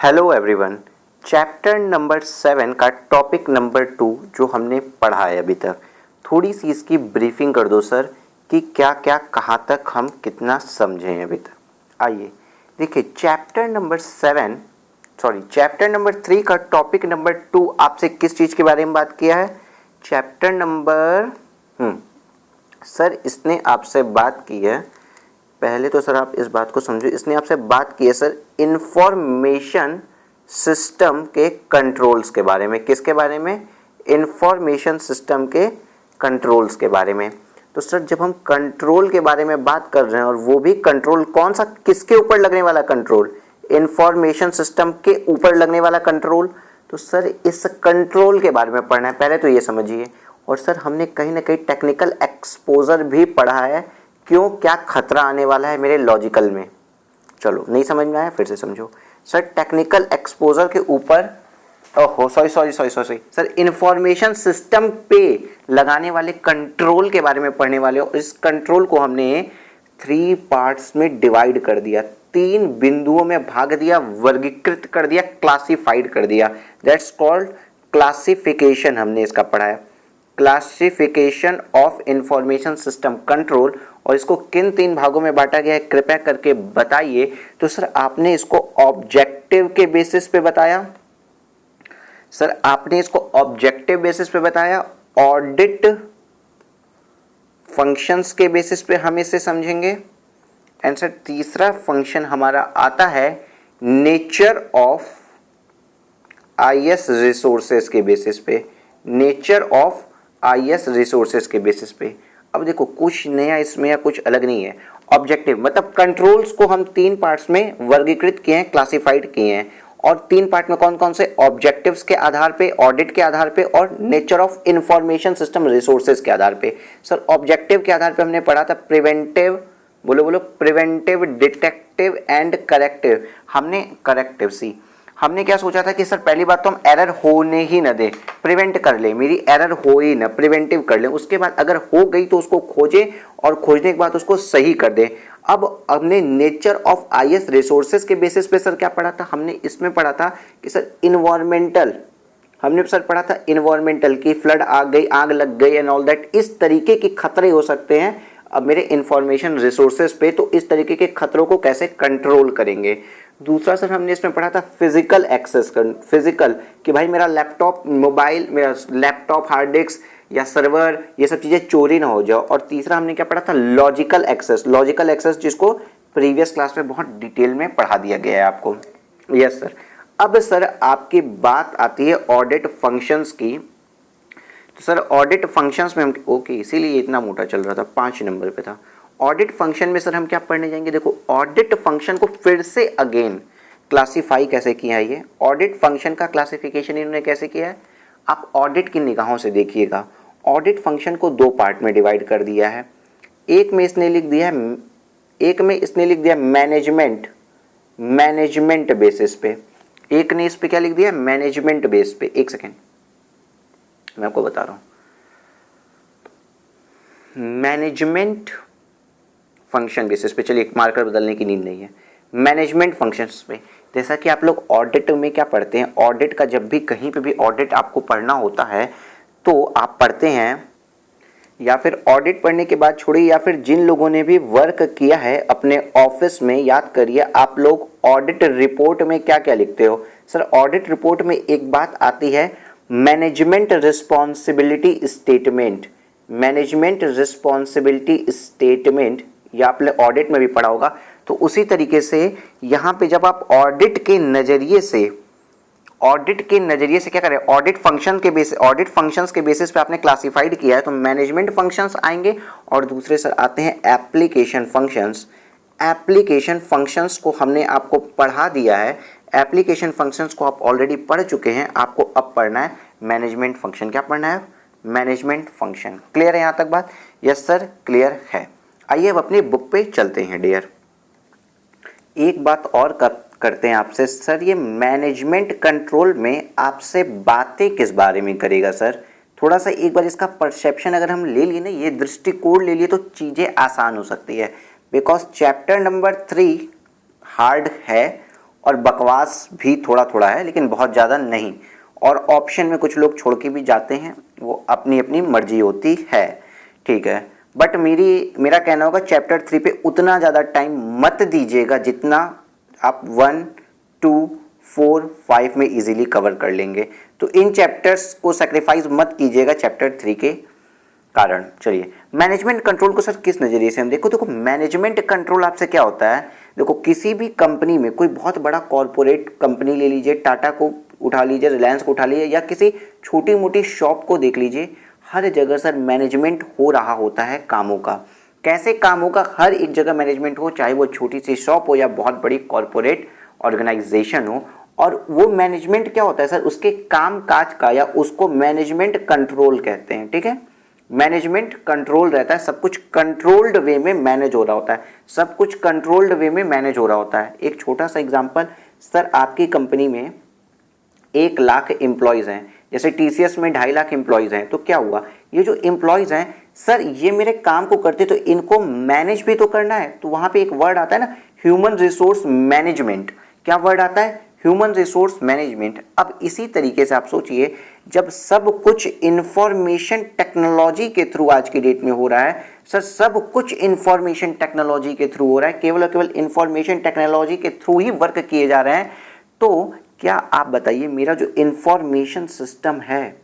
Hello everyone. Chapter number 7 का topic number 2 जो हमने पढ़ा है अभी तक, थोड़ी सी इसकी ब्रीफिंग कर दो सर कि क्या क्या कहाँ तक हम कितना समझे हैं अभी तक। आइए देखिए, चैप्टर नंबर 3 का टॉपिक नंबर 2 आपसे किस चीज़ के बारे में बात किया है। चैप्टर नंबर सर इसने आपसे बात की है, पहले तो सर आप इस बात को समझो, इसने आपसे बात की है सर इंफॉर्मेशन सिस्टम के कंट्रोल्स के बारे में। किसके बारे में? इंफॉर्मेशन सिस्टम के कंट्रोल्स के बारे में। तो सर जब हम कंट्रोल के बारे में बात कर रहे हैं, और वो भी कंट्रोल कौन सा, किसके ऊपर लगने वाला कंट्रोल? इंफॉर्मेशन सिस्टम के ऊपर लगने वाला कंट्रोल। तो सर इस कंट्रोल के बारे में पढ़ना है, पहले तो ये समझिए। और सर हमने कहीं ना कहीं टेक्निकल एक्सपोजर भी पढ़ा है, क्यों, क्या खतरा आने वाला है मेरे लॉजिकल में। चलो नहीं समझ में आया, फिर से समझो सर। टेक्निकल एक्सपोजर के ऊपर सॉरी सर, इंफॉर्मेशन सिस्टम पे लगाने वाले कंट्रोल के बारे में पढ़ने वाले हो। इस कंट्रोल को हमने 3 पार्ट्स में डिवाइड कर दिया, 3 बिंदुओं में भाग दिया, वर्गीकृत कर दिया, क्लासिफाइड कर दिया। That's called classification. हमने इसका पढ़ा है, classification of information system control. और इसको किन 3 भागों में बांटा गया है कृपया करके बताइए। तो सर आपने इसको ऑब्जेक्टिव के बेसिस पे बताया, सर आपने इसको ऑब्जेक्टिव बेसिस पे बताया, ऑडिट फंक्शंस के बेसिस पे हम इसे समझेंगे। एंड सर तीसरा फंक्शन हमारा आता है नेचर ऑफ आईएस रिसोर्सेज के बेसिस पे, नेचर ऑफ आईएस रिसोर्सेज के बेसिस पे। अब देखो कुछ नया इसमें या कुछ अलग नहीं है। ऑब्जेक्टिव मतलब कंट्रोल्स को हम 3 पार्ट्स में वर्गीकृत किए हैं, क्लासिफाइड किए हैं। और 3 पार्ट में कौन कौन से? ऑब्जेक्टिव्स के आधार पे, ऑडिट के आधार पे, और nature of information system resources के आधार पे। सर ऑब्जेक्टिव के आधार पे हमने पढ़ा था प्रिवेंटिव, बोलो प्रिवेंटिव, डिटेक्टिव एंड करेक्टिव। हमने करेक्टिव सी, हमने क्या सोचा था कि सर पहली बात तो हम एरर होने ही न दें, प्रिवेंट कर ले, मेरी एरर हो ही ना, प्रिवेंटिव कर ले। उसके बाद अगर हो गई तो उसको खोजें, और खोजने के बाद उसको सही कर दें। अब हमने नेचर ऑफ आईएस रिसोर्सेज के बेसिस पे सर क्या पढ़ा था? हमने इसमें पढ़ा था कि सर इन्वायरमेंटल, हमने सर पढ़ा था इन्वायरमेंटल की फ्लड आ गई, आग लग गई एंड ऑल दैट, इस तरीके के खतरे हो सकते हैं अब मेरे इंफॉर्मेशन रिसोर्सेज पे, तो इस तरीके के खतरों को कैसे कंट्रोल करेंगे। दूसरा सर हमने इसमें पढ़ा था फिजिकल एक्सेस, फिजिकल कि भाई मेरा लैपटॉप, मोबाइल, मेरा लैपटॉप, हार्ड डिस्क या सर्वर, ये सब चीज़ें चोरी ना हो जाओ। और तीसरा हमने क्या पढ़ा था? लॉजिकल एक्सेस, लॉजिकल एक्सेस जिसको प्रीवियस क्लास में बहुत डिटेल में पढ़ा दिया गया है आपको। Yes sir. अब सर आपकी बात आती है ऑडिट फंक्शंस की। तो सर ऑडिट फंक्शंस में हम, ओके इसीलिए इतना मोटा चल रहा था, 5 नंबर पे था। ऑडिट फंक्शन में सर हम क्या पढ़ने जाएंगे? देखो ऑडिट फंक्शन को फिर से अगेन क्लासिफाई कैसे किया है, ये ऑडिट फंक्शन का क्लासिफिकेशन इन्होंने कैसे किया है, आप ऑडिट की निगाहों से देखिएगा। ऑडिट फंक्शन को 2 पार्ट में डिवाइड कर दिया है। एक में इसने लिख दिया मैनेजमेंट, मैनेजमेंट बेसिस पे। एक ने इस पे क्या लिख दिया? मैनेजमेंट बेस पे। एक सेकेंड मैं आपको बता रहा हूं, मैनेजमेंट फंक्शन बेसिस पे। चलिए मार्कर बदलने की नीड नहीं है, मैनेजमेंट फंक्शंस पे। जैसा कि आप लोग ऑडिट में क्या पढ़ते हैं, ऑडिट का जब भी कहीं पे भी ऑडिट आपको पढ़ना होता है तो आप पढ़ते हैं, या फिर ऑडिट पढ़ने के बाद छोड़िए, या फिर जिन लोगों ने भी वर्क किया है अपने ऑफिस में, याद करिए आप लोग ऑडिट रिपोर्ट में क्या क्या लिखते हो। सर ऑडिट रिपोर्ट में एक बात आती है management responsibility statement, management responsibility statement, या आपने ऑडिट में भी पढ़ा होगा। तो उसी तरीके से यहाँ पे जब आप ऑडिट के नज़रिए से क्या करें, ऑडिट फंक्शंस के बेसिस पे आपने क्लासिफाइड किया है, तो मैनेजमेंट फंक्शंस आएंगे। और दूसरे सर आते हैं एप्लीकेशन फंक्शंस। एप्लीकेशन फंक्शंस को हमने आपको पढ़ा दिया है, एप्लीकेशन फंक्शंस को आप ऑलरेडी पढ़ चुके हैं, आपको अब पढ़ना है मैनेजमेंट फंक्शन। क्या पढ़ना है? Management function. क्लियर है यहाँ तक बात? यस सर क्लियर है। आइए अब अपनी बुक पे चलते हैं डियर। एक बात और करते हैं आपसे, सर ये मैनेजमेंट कंट्रोल में आपसे बातें किस बारे में करेगा सर? थोड़ा सा एक बार इसका परसेप्शन अगर हम ले लिए ना, ये दृष्टिकोण ले लिए, तो चीज़ें आसान हो सकती है। बिकॉज चैप्टर नंबर 3 हार्ड है और बकवास भी थोड़ा थोड़ा है, लेकिन बहुत ज़्यादा नहीं। और ऑप्शन में कुछ लोग छोड़ के भी जाते हैं, वो अपनी अपनी मर्जी होती है, ठीक है। बट मेरा कहना होगा चैप्टर 3 पे उतना ज़्यादा टाइम मत दीजिएगा जितना आप 1, 2, 4, 5 में इजीली कवर कर लेंगे। तो इन चैप्टर्स को सेक्रीफाइस मत कीजिएगा चैप्टर 3 के कारण। चलिए, मैनेजमेंट कंट्रोल को सर किस नज़रिए से हम देखो मैनेजमेंट कंट्रोल आपसे क्या होता है। देखो, किसी भी कंपनी में, कोई बहुत बड़ा कॉरपोरेट कंपनी ले लीजिए, टाटा को उठा लीजिए, रिलायंस को उठा लीजिए, या किसी छोटी मोटी शॉप को देख लीजिए, हर जगह सर मैनेजमेंट हो रहा होता है कामों का। कैसे कामों का? हर एक जगह मैनेजमेंट हो, चाहे वो छोटी सी शॉप हो या बहुत बड़ी कॉरपोरेट ऑर्गेनाइजेशन हो। और वो मैनेजमेंट क्या होता है सर? उसके काम काज का, या उसको मैनेजमेंट कंट्रोल कहते हैं, ठीक है। मैनेजमेंट कंट्रोल रहता है, सब कुछ कंट्रोल्ड वे में मैनेज हो रहा होता है, सब कुछ कंट्रोल्ड वे में मैनेज हो रहा होता है। एक छोटा सा एग्जांपल, सर आपकी कंपनी में 1 लाख एम्प्लॉयज़ हैं, जैसे टीसीएस में 2.5 लाख एम्प्लॉयज़ हैं, तो क्या हुआ, ये जो एम्प्लॉयज़ हैं सर, ये मेरे काम को करते, तो इनको मैनेज भी तो करना है। तो वहाँ पे एक वर्ड आता है ना, ह्यूमन रिसोर्स मैनेजमेंट। क्या वर्ड आता है? Human resource management. अब इसी तरीके से आप सोचिए, जब सब कुछ इंफॉर्मेशन टेक्नोलॉजी के थ्रू आज की डेट में हो रहा है सर, सब कुछ इंफॉर्मेशन टेक्नोलॉजी के थ्रू हो रहा है, केवल और केवल इंफॉर्मेशन टेक्नोलॉजी के थ्रू ही वर्क किए जा रहे हैं। तो क्या आप बताइए, मेरा जो इंफॉर्मेशन सिस्टम है,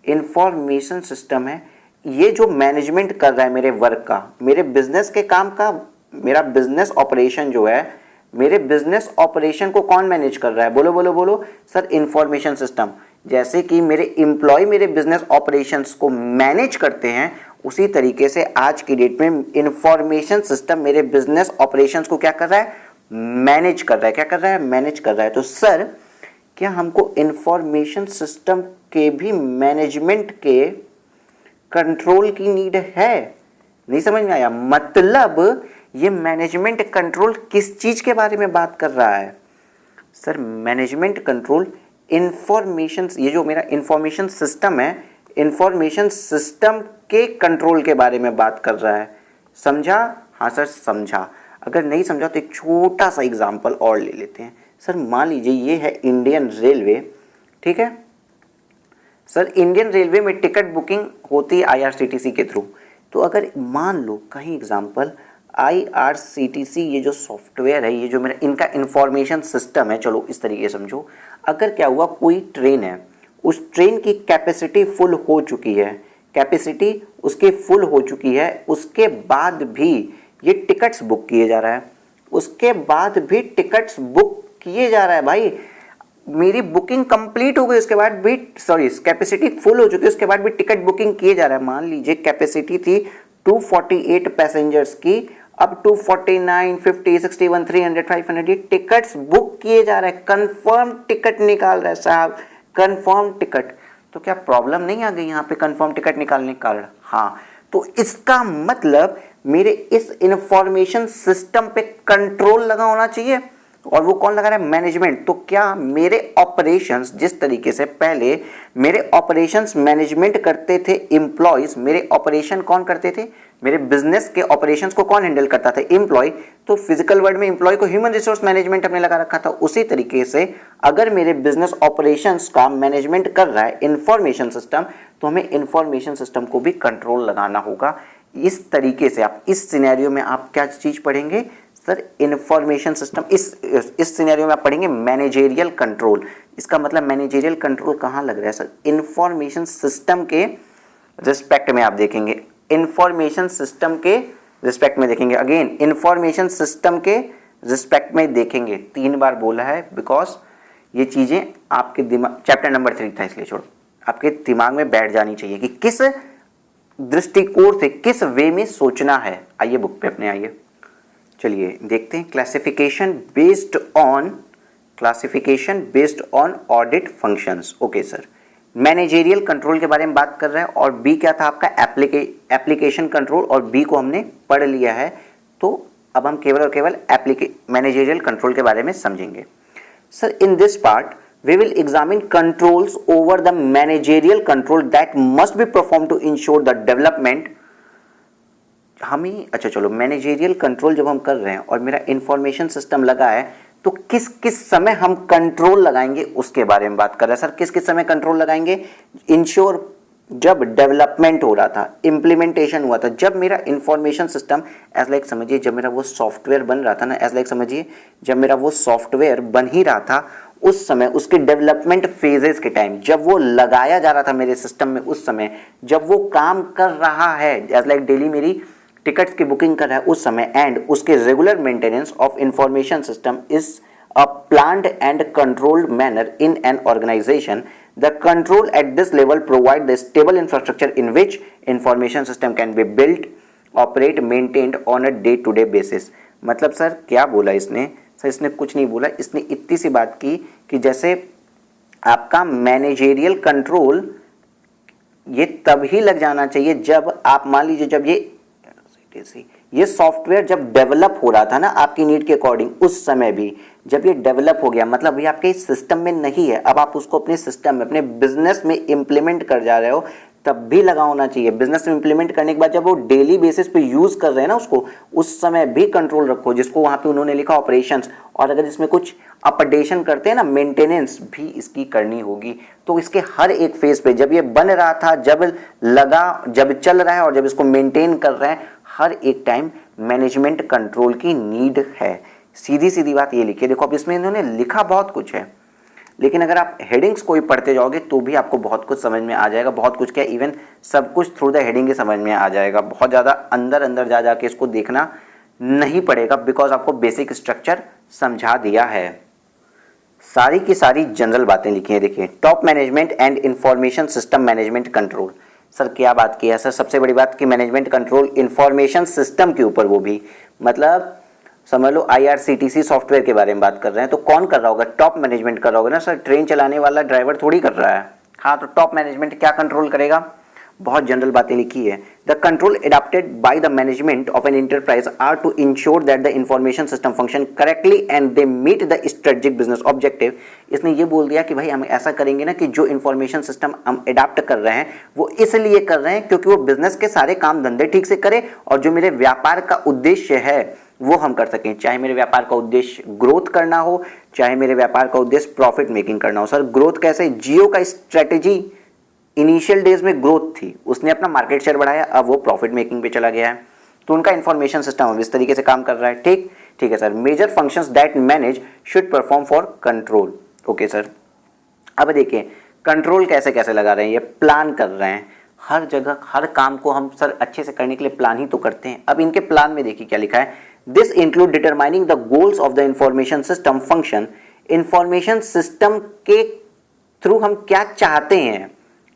इंफॉर्मेशन सिस्टम है, ये जो मैनेजमेंट कर रहा है मेरे वर्क का, मेरे बिजनेस के काम का, मेरा बिजनेस ऑपरेशन जो है, मेरे बिजनेस ऑपरेशन को कौन मैनेज कर रहा है? बोलो बोलो बोलो सर, इंफॉर्मेशन सिस्टम। जैसे कि मेरे एम्प्लॉय मेरे बिजनेस ऑपरेशंस को मैनेज करते हैं, उसी तरीके से आज की डेट में इंफॉर्मेशन सिस्टम मेरे बिजनेस ऑपरेशंस को क्या कर रहा है? मैनेज कर रहा है। क्या कर रहा है? मैनेज कर रहा है। तो सर, क्या हमको इंफॉर्मेशन सिस्टम के भी मैनेजमेंट के कंट्रोल की नीड है? नहीं समझ में आया? मतलब ये मैनेजमेंट कंट्रोल किस चीज के बारे में बात कर रहा है? सर, मैनेजमेंट कंट्रोल इंफॉर्मेशन, ये जो मेरा इंफॉर्मेशन सिस्टम है, इंफॉर्मेशन सिस्टम के कंट्रोल के बारे में बात कर रहा है। समझा? हाँ सर, समझा। अगर नहीं समझा तो एक छोटा सा एग्जांपल और ले लेते हैं। सर, मान लीजिए ये है इंडियन रेलवे, ठीक है सर। इंडियन रेलवे में टिकट बुकिंग होती है IRCTC के थ्रू। तो अगर मान लो कहीं एग्जांपल IRCTC, ये जो सॉफ्टवेयर है, ये जो मेरा इनका इंफॉर्मेशन सिस्टम है, चलो इस तरीके से समझो। अगर क्या हुआ, कोई ट्रेन है, उस ट्रेन की कैपेसिटी फुल हो चुकी है, कैपेसिटी उसकी फुल हो चुकी है, उसके बाद भी ये टिकट्स बुक किए जा रहा है, उसके बाद भी टिकट्स बुक किए जा रहा है। भाई, मेरी बुकिंग कंप्लीट हो गई, उसके बाद भी कैपेसिटी फुल हो चुकी है, उसके बाद भी टिकट बुकिंग किए जा रहा है। मान लीजिए कैपेसिटी थी 248 पैसेंजर्स की, अब 249, 50, 61, 300, 500 ये टिकट्स बुक किए जा रहे हैं। कंफर्म टिकट निकाल रहा है साहब, कंफर्म टिकट। तो क्या प्रॉब्लम नहीं आ गई यहाँ पे कंफर्म टिकट निकालने के कारण? हाँ। तो इसका मतलब मेरे इस इंफॉर्मेशन सिस्टम पे कंट्रोल लगा होना चाहिए, और वो कौन लगा रहा है? मैनेजमेंट। तो क्या मेरे ऑपरेशंस, जिस तरीके से पहले मेरे ऑपरेशंस मैनेजमेंट करते थे एम्प्लॉयज, मेरे ऑपरेशन कौन करते थे? मेरे बिजनेस के ऑपरेशंस को कौन हैंडल करता था? एम्प्लॉय। तो फिजिकल वर्ल्ड में एम्प्लॉय को ह्यूमन रिसोर्स मैनेजमेंट हमने लगा रखा था। उसी तरीके से अगर मेरे बिजनेस ऑपरेशंस का मैनेजमेंट कर रहा है इंफॉर्मेशन सिस्टम, तो हमें इंफॉर्मेशन सिस्टम को भी कंट्रोल लगाना होगा। इस तरीके से आप इस सिनेरियो में आप क्या चीज पढ़ेंगे सर? Information system. इस सिनेरियो में आप पढ़ेंगे मैनेजेरियल कंट्रोल। इसका मतलब मैनेजेरियल कंट्रोल कहाँ लग रहा है सर? इंफॉर्मेशन सिस्टम के रिस्पेक्ट में आप देखेंगे, इंफॉर्मेशन सिस्टम के रिस्पेक्ट में देखेंगे। अगेन, इंफॉर्मेशन सिस्टम के रिस्पेक्ट में देखेंगे। 3 बार बोला है, बिकॉज ये चीजें आपके दिमाग, चैप्टर नंबर 3 था इसलिए छोड़ो, आपके दिमाग में बैठ जानी चाहिए कि किस दृष्टिकोण से, किस वे में सोचना है। आइए बुक पे अपने आइए, चलिए देखते हैं। Classification based on audit functions. Okay sir, managerial control के बारे में बात कर रहे हैं, और बी क्या था आपका? एप्लीकेशन कंट्रोल, और बी को हमने पढ़ लिया है। तो अब हम केवल और केवल मैनेजेरियल कंट्रोल के बारे में समझेंगे। Sir, in this part we will examine controls over the managerial control that must be performed to ensure the development। हमें अच्छा चलो, मैनेजेरियल कंट्रोल जब हम कर रहे हैं और मेरा इंफॉर्मेशन सिस्टम लगा है, तो किस किस समय हम कंट्रोल लगाएंगे उसके बारे में बात कर रहे हैं सर। किस किस समय कंट्रोल लगाएंगे? इंश्योर जब डेवलपमेंट हो रहा था, इम्प्लीमेंटेशन हुआ था, जब मेरा इंफॉर्मेशन सिस्टम एज लाइक समझिए जब मेरा वो सॉफ्टवेयर बन रहा था ना, एज लाइक समझिए जब मेरा वो सॉफ्टवेयर बन ही रहा था उस समय, उसके डेवलपमेंट फेजेस के टाइम, जब वो लगाया जा रहा था मेरे सिस्टम में, उस समय जब वो काम कर रहा है एज लाइक डेली मेरी टिकट्स की बुकिंग कर रहा है उस समय, एंड उसके regular maintenance of information system is a planned and controlled manner in an organization. The control at this level provide the stable infrastructure in which information system can be built, operate, maintained on a day-to-day basis. मतलब sir क्या बोला इसने? Sir इसने कुछ नहीं बोला, इसने इतनी सी बात की कि जैसे आपका मैनेजेरियल कंट्रोल ये तभी लग जाना चाहिए जब आप मान लीजिए जब ये सॉफ्टवेयर जब डेवलप हो रहा था ना आपकी नीड के अकॉर्डिंग, उस समय भी जब ये डेवलप हो गया, मतलब अभी आपके सिस्टम में नहीं है, अब आप उसको अपने सिस्टम में अपने बिजनेस में इंप्लीमेंट कर जा रहे हो, तब भी लगा होना चाहिए। बिजनेस में इंप्लीमेंट करने के बाद जब वो डेली बेसिस पे यूज कर रहे हैं ना उसको, उस समय भी कंट्रोल रखो, जिसको वहां पे उन्होंने लिखा ऑपरेशंस, और अगर इसमें कुछ अपडेशन करते हैं ना, मेंटेनेंस भी इसकी करनी होगी। तो इसके हर एक फेज पे जब ये बन रहा था, जब लगा, जब चल रहा है और जब इसको मेंटेन कर रहे हैं, हर एक टाइम मैनेजमेंट कंट्रोल की नीड है। सीधी सीधी बात ये लिखी है। देखो अब इसमें इन्होंने लिखा बहुत कुछ है, लेकिन अगर आप हेडिंग्स कोई पढ़ते जाओगे तो भी आपको बहुत कुछ समझ में आ जाएगा। बहुत कुछ क्या, इवन सब कुछ थ्रू द हेडिंग ही समझ में आ जाएगा। बहुत ज़्यादा अंदर अंदर जा जाके इसको देखना नहीं पड़ेगा, बिकॉज आपको बेसिक स्ट्रक्चर समझा दिया है। सारी की सारी जनरल बातें लिखी हैं। देखिए, top management and information system management control. Sir क्या बात की है सर? सबसे बड़ी बात कि मैनेजमेंट कंट्रोल इंफॉर्मेशन सिस्टम के ऊपर, वो भी मतलब समझ लो IRCTC सॉफ्टवेयर के बारे में बात कर रहे हैं, तो कौन कर रहा होगा? टॉप मैनेजमेंट कर रहा होगा ना सर। ट्रेन चलाने वाला ड्राइवर थोड़ी कर रहा है। हाँ, तो टॉप मैनेजमेंट क्या कंट्रोल करेगा? बहुत जनरल बातें लिखी है। The control adopted by the management of an enterprise are to ensure that the information system function correctly and they meet the strategic business objective. इसने ये बोल दिया कि भाई हम ऐसा करेंगे ना कि जो इंफॉर्मेशन सिस्टम हम एडॉप्ट कर रहे हैं वो इसलिए कर रहे हैं क्योंकि वो बिजनेस के सारे काम धंधे ठीक से करे, और जो मेरे व्यापार का उद्देश्य है वो हम कर सकें। चाहे मेरे व्यापार का उद्देश्य ग्रोथ करना हो, चाहे मेरे व्यापार का उद्देश्य प्रॉफिट मेकिंग करना हो। सर ग्रोथ कैसे? जियो का स्ट्रेटेजी इनिशियल डेज में ग्रोथ थी, उसने अपना मार्केट शेयर बढ़ाया, अब वो प्रॉफिट मेकिंग पे चला गया है, तो उनका इंफॉर्मेशन सिस्टम अब इस तरीके से काम कर रहा है। ठीक है sir. Major functions that manage should perform for control. Okay sir. अब देखिए कंट्रोल कैसे कैसे लगा रहे हैं, ये प्लान कर रहे हैं। हर जगह हर काम को हम सर अच्छे से करने के लिए प्लान ही तो करते हैं। अब इनके प्लान में देखिए क्या लिखा है, this include determining the goals of the information system function. Information system के थ्रू हम क्या चाहते हैं,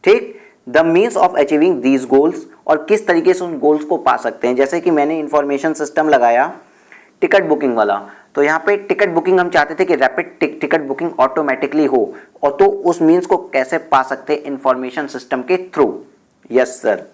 ठीक, the means of achieving these goals, और किस तरीके से उन गोल्स को पा सकते हैं। जैसे कि मैंने इंफॉर्मेशन सिस्टम लगाया टिकट बुकिंग वाला, तो यहाँ पे टिकट बुकिंग हम चाहते थे कि रैपिड टिकट बुकिंग ऑटोमेटिकली हो, और तो उस मीन्स को कैसे पा सकते हैं? इंफॉर्मेशन सिस्टम के through. Yes sir.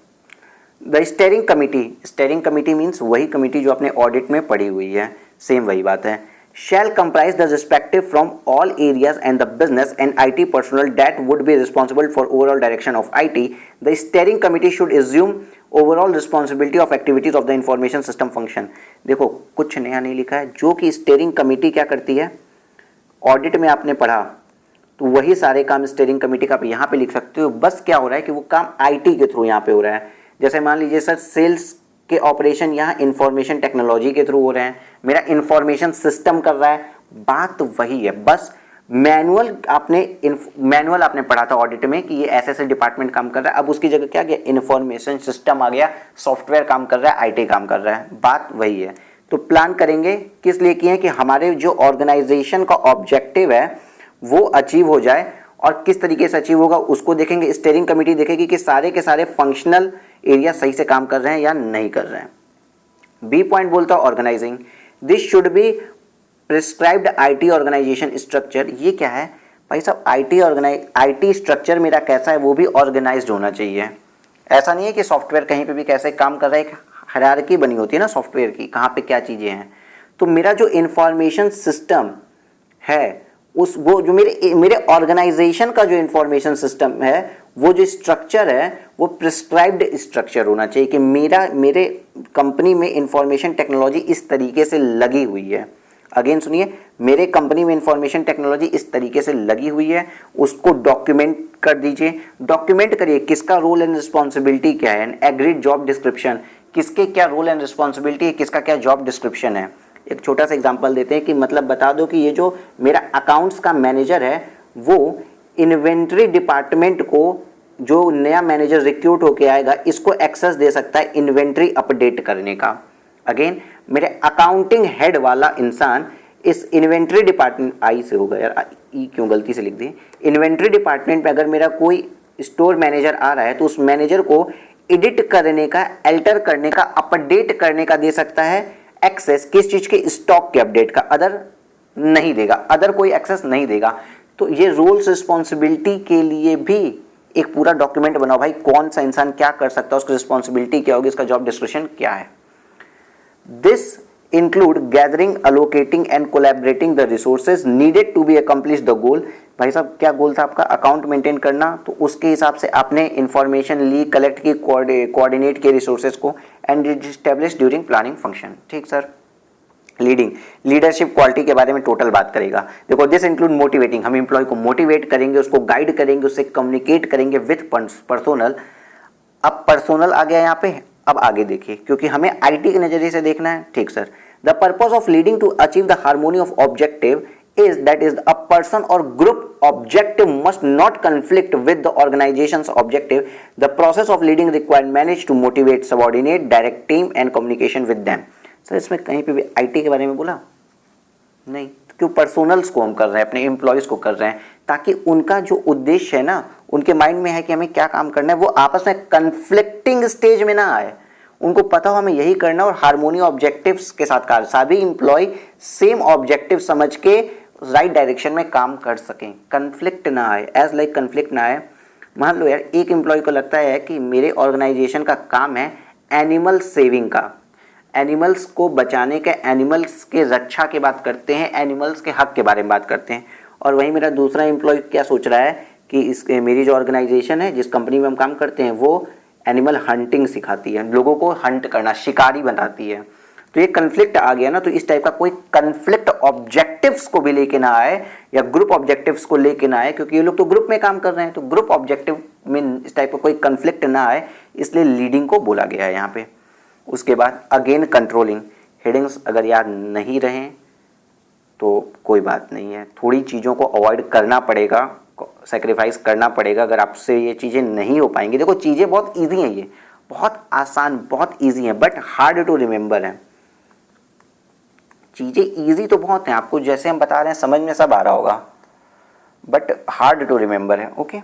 The steering committee means वही कमिटी जो अपने ऑडिट में पड़ी हुई है, सेम वही बात है। shall comprise the respective from all areas and the business and IT personnel that would be responsible for overall direction of IT. The steering committee should assume overall responsibility of activities of the information system function. देखो कुछ नया नहीं लिखा है, जो कि steering committee क्या करती है, ऑडिट में आपने पढ़ा तो वही सारे काम स्टेयरिंग कमेटी का आप यहाँ पे लिख सकते हो। बस क्या हो रहा है कि वो काम IT के थ्रू यहाँ पे हो रहा है। जैसे मान लीजिए सर सेल्स के ऑपरेशन यहाँ इंफॉर्मेशन टेक्नोलॉजी के थ्रू हो रहे हैं, मेरा इंफॉर्मेशन सिस्टम कर रहा है, बात वही है। बस मैनुअल आपने पढ़ा था ऑडिट में कि ये ऐसे ऐसे डिपार्टमेंट काम कर रहा है, अब उसकी जगह क्या गया, इंफॉर्मेशन सिस्टम आ गया, सॉफ्टवेयर काम कर रहा है, आईटी काम कर रहा है, बात वही है। तो प्लान करेंगे किस लिए किए हैं कि हमारे जो ऑर्गेनाइजेशन का ऑब्जेक्टिव है वो अचीव हो जाए, और किस तरीके से अचीव होगा उसको देखेंगे। स्टीयरिंग कमेटी देखेगी कि सारे के सारे फंक्शनल एरिया सही से काम कर रहे हैं या नहीं कर रहे हैं। बी पॉइंट बोलता है organising, this should be prescribed IT organisation structure. ये क्या है भाई साहब, आईटी स्ट्रक्चर मेरा कैसा है वो भी ऑर्गेनाइज्ड होना चाहिए। ऐसा नहीं है कि सॉफ्टवेयर कहीं पे भी कैसे काम कर रहा है, एक हायरार्की बनी होती है ना सॉफ्टवेयर की, कहाँ पे क्या चीज़ें हैं। तो मेरा जो इंफॉर्मेशन सिस्टम है उस वो जो मेरे ऑर्गेनाइजेशन का जो इंफॉर्मेशन सिस्टम है, वो जो स्ट्रक्चर है वो प्रिस्क्राइब्ड स्ट्रक्चर होना चाहिए कि मेरे कंपनी में इंफॉर्मेशन टेक्नोलॉजी इस तरीके से लगी हुई है। अगेन सुनिए, मेरे कंपनी में इंफॉर्मेशन टेक्नोलॉजी इस तरीके से लगी हुई है, उसको डॉक्यूमेंट कर दीजिए। डॉक्यूमेंट करिए किसका रोल एंड रिस्पॉन्सिबिलिटी क्या है, एंड एग्रीड जॉब डिस्क्रिप्शन, किसके क्या रोल एंड रिस्पॉन्सिबिलिटी है, किसका क्या जॉब डिस्क्रिप्शन है। एक छोटा सा एग्जांपल देते हैं कि मतलब बता दो कि ये जो मेरा अकाउंट्स का मैनेजर है वो इन्वेंट्री डिपार्टमेंट को, जो नया मैनेजर रिक्रूट होके आएगा, इसको एक्सेस दे सकता है इन्वेंट्री अपडेट करने का। अगेन मेरे अकाउंटिंग हेड वाला इंसान इस इन्वेंट्री डिपार्टमेंट, आई से होगा यार, ई क्यों गलती से लिख दी, इन्वेंट्री डिपार्टमेंट में अगर मेरा कोई स्टोर मैनेजर आ रहा है तो उस मैनेजर को एडिट करने का, अल्टर करने का, अपडेट करने का दे सकता है एक्सेस, किस चीज के, स्टॉक के अपडेट का। अदर नहीं देगा, अदर कोई एक्सेस नहीं देगा। तो ये रोल्स रिस्पॉन्सिबिलिटी के लिए भी एक पूरा डॉक्यूमेंट बनाओ भाई, कौन सा इंसान क्या कर सकता है, उसकी रिस्पॉन्सिबिलिटी क्या होगी, इसका जॉब डिस्क्रिप्शन क्या है। This include gathering, allocating and collaborating the resources needed to be accomplish the goal। भाई साहब क्या गोल था आपका, अकाउंट मेंटेन करना, तो उसके हिसाब से आपने इंफॉर्मेशन ली, कलेक्ट की, कोऑर्डिनेट किए रिसोर्सेज को, and establish during planning function. ठीक सर। लीडिंग, लीडरशिप क्वालिटी के बारे में टोटल बात करेगा। देखो दिस इंक्लूड मोटिवेटिंग, हम एम्प्लॉय को मोटिवेट करेंगे, उसको गाइड करेंगे, उससे कम्युनिकेट करेंगे विथ पर्सोनल। अब पर्सोनल आ गया यहाँ पे, अब आगे देखिए, क्योंकि हमें आईटी के नजरिए से देखना है। ठीक sir. The purpose of leading to achieve the harmony of objective is that is a person or group objective must not conflict with the organization's objective. The process of leading required manage to motivate subordinate, direct team and communication with them। Sir इसमें कहीं पे भी IT के बारे में बोला नहीं, क्यों, पर्सोनल्स को हम कर रहे हैं, अपने एम्प्लॉयज को कर रहे हैं, ताकि उनका जो उद्देश्य है ना, उनके माइंड में है कि हमें क्या काम करना है, वो आपस में कंफ्लिक्टिंग स्टेज में ना आए, उनको पता हो हमें यही करना और हार्मोनी ऑब्जेक्टिव्स के साथ कार्य, सभी इंप्लॉय सेम ऑब्जेक्टिव समझ के राइट डायरेक्शन में काम कर सकें, कंफ्लिक्ट ना आए, एज लाइक कंफ्लिक्ट ना आए। मान लो यार एक एम्प्लॉय को लगता है कि मेरे ऑर्गेनाइजेशन का काम है एनिमल सेविंग का, एनिमल्स को बचाने के, एनिमल्स के रक्षा की बात करते हैं, एनिमल्स के हक के बारे में बात करते हैं, और वहीं मेरा दूसरा एम्प्लॉय क्या सोच रहा है कि इस मेरी जो ऑर्गेनाइजेशन है, जिस कंपनी में हम काम करते हैं, वो एनिमल हंटिंग सिखाती है, लोगों को हंट करना, शिकारी बनाती है। तो ये कन्फ्लिक्ट आ गया ना, तो इस टाइप का कोई कन्फ्लिक्ट ऑब्जेक्टिव्स को भी लेके ना आए, या ग्रुप ऑब्जेक्टिव्स को लेके ना आए, क्योंकि ये लोग तो ग्रुप में काम कर रहे हैं, तो ग्रुप ऑब्जेक्टिव में इस टाइप का कोई कन्फ्लिक्ट ना आए, इसलिए लीडिंग को बोला गया है यहाँ पे। उसके बाद अगेन कंट्रोलिंग, हेडिंग्स अगर याद नहीं रहें तो कोई बात नहीं है, थोड़ी चीज़ों को अवॉइड करना पड़ेगा, सेक्रीफाइस करना पड़ेगा अगर आपसे ये चीज़ें नहीं हो पाएंगी। देखो चीज़ें बहुत ईजी हैं, ये बहुत आसान, बहुत ईजी हैं, बट हार्ड टू रिमेंबर है। चीज़ें ईजी तो बहुत हैं, आपको जैसे हम बता रहे हैं समझ में सब आ रहा होगा, बट हार्ड टू रिमेंबर है। Okay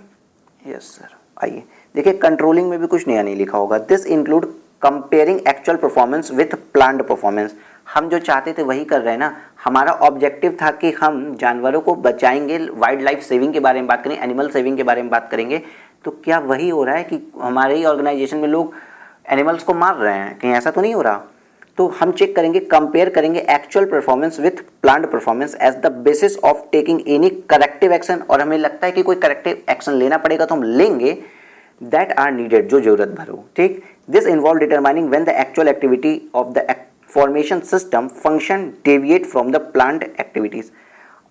yes sir. आइए देखिए, कंट्रोलिंग में भी कुछ नया नहीं लिखा होगा। This include comparing actual performance with planned performance. हम जो चाहते थे वही कर रहे हैं ना, हमारा ऑब्जेक्टिव था कि हम जानवरों को बचाएंगे, वाइल्ड लाइफ सेविंग के बारे में बात करेंगे, एनिमल सेविंग के बारे में बात करेंगे, तो क्या वही हो रहा है कि हमारे ही ऑर्गेनाइजेशन में लोग एनिमल्स को मार रहे हैं, कहीं ऐसा तो नहीं हो रहा। तो हम चेक करेंगे, कंपेयर करेंगे actual performance with planned performance as the basis of taking any corrective action, और हमें लगता है कि कोई करेक्टिव एक्शन लेना पड़ेगा तो हम लेंगे, दैट आर नीडेड, जो जरूरत भर हो। ठीक। This involve determining when the actual activity of the formation system function deviate from the planned activities.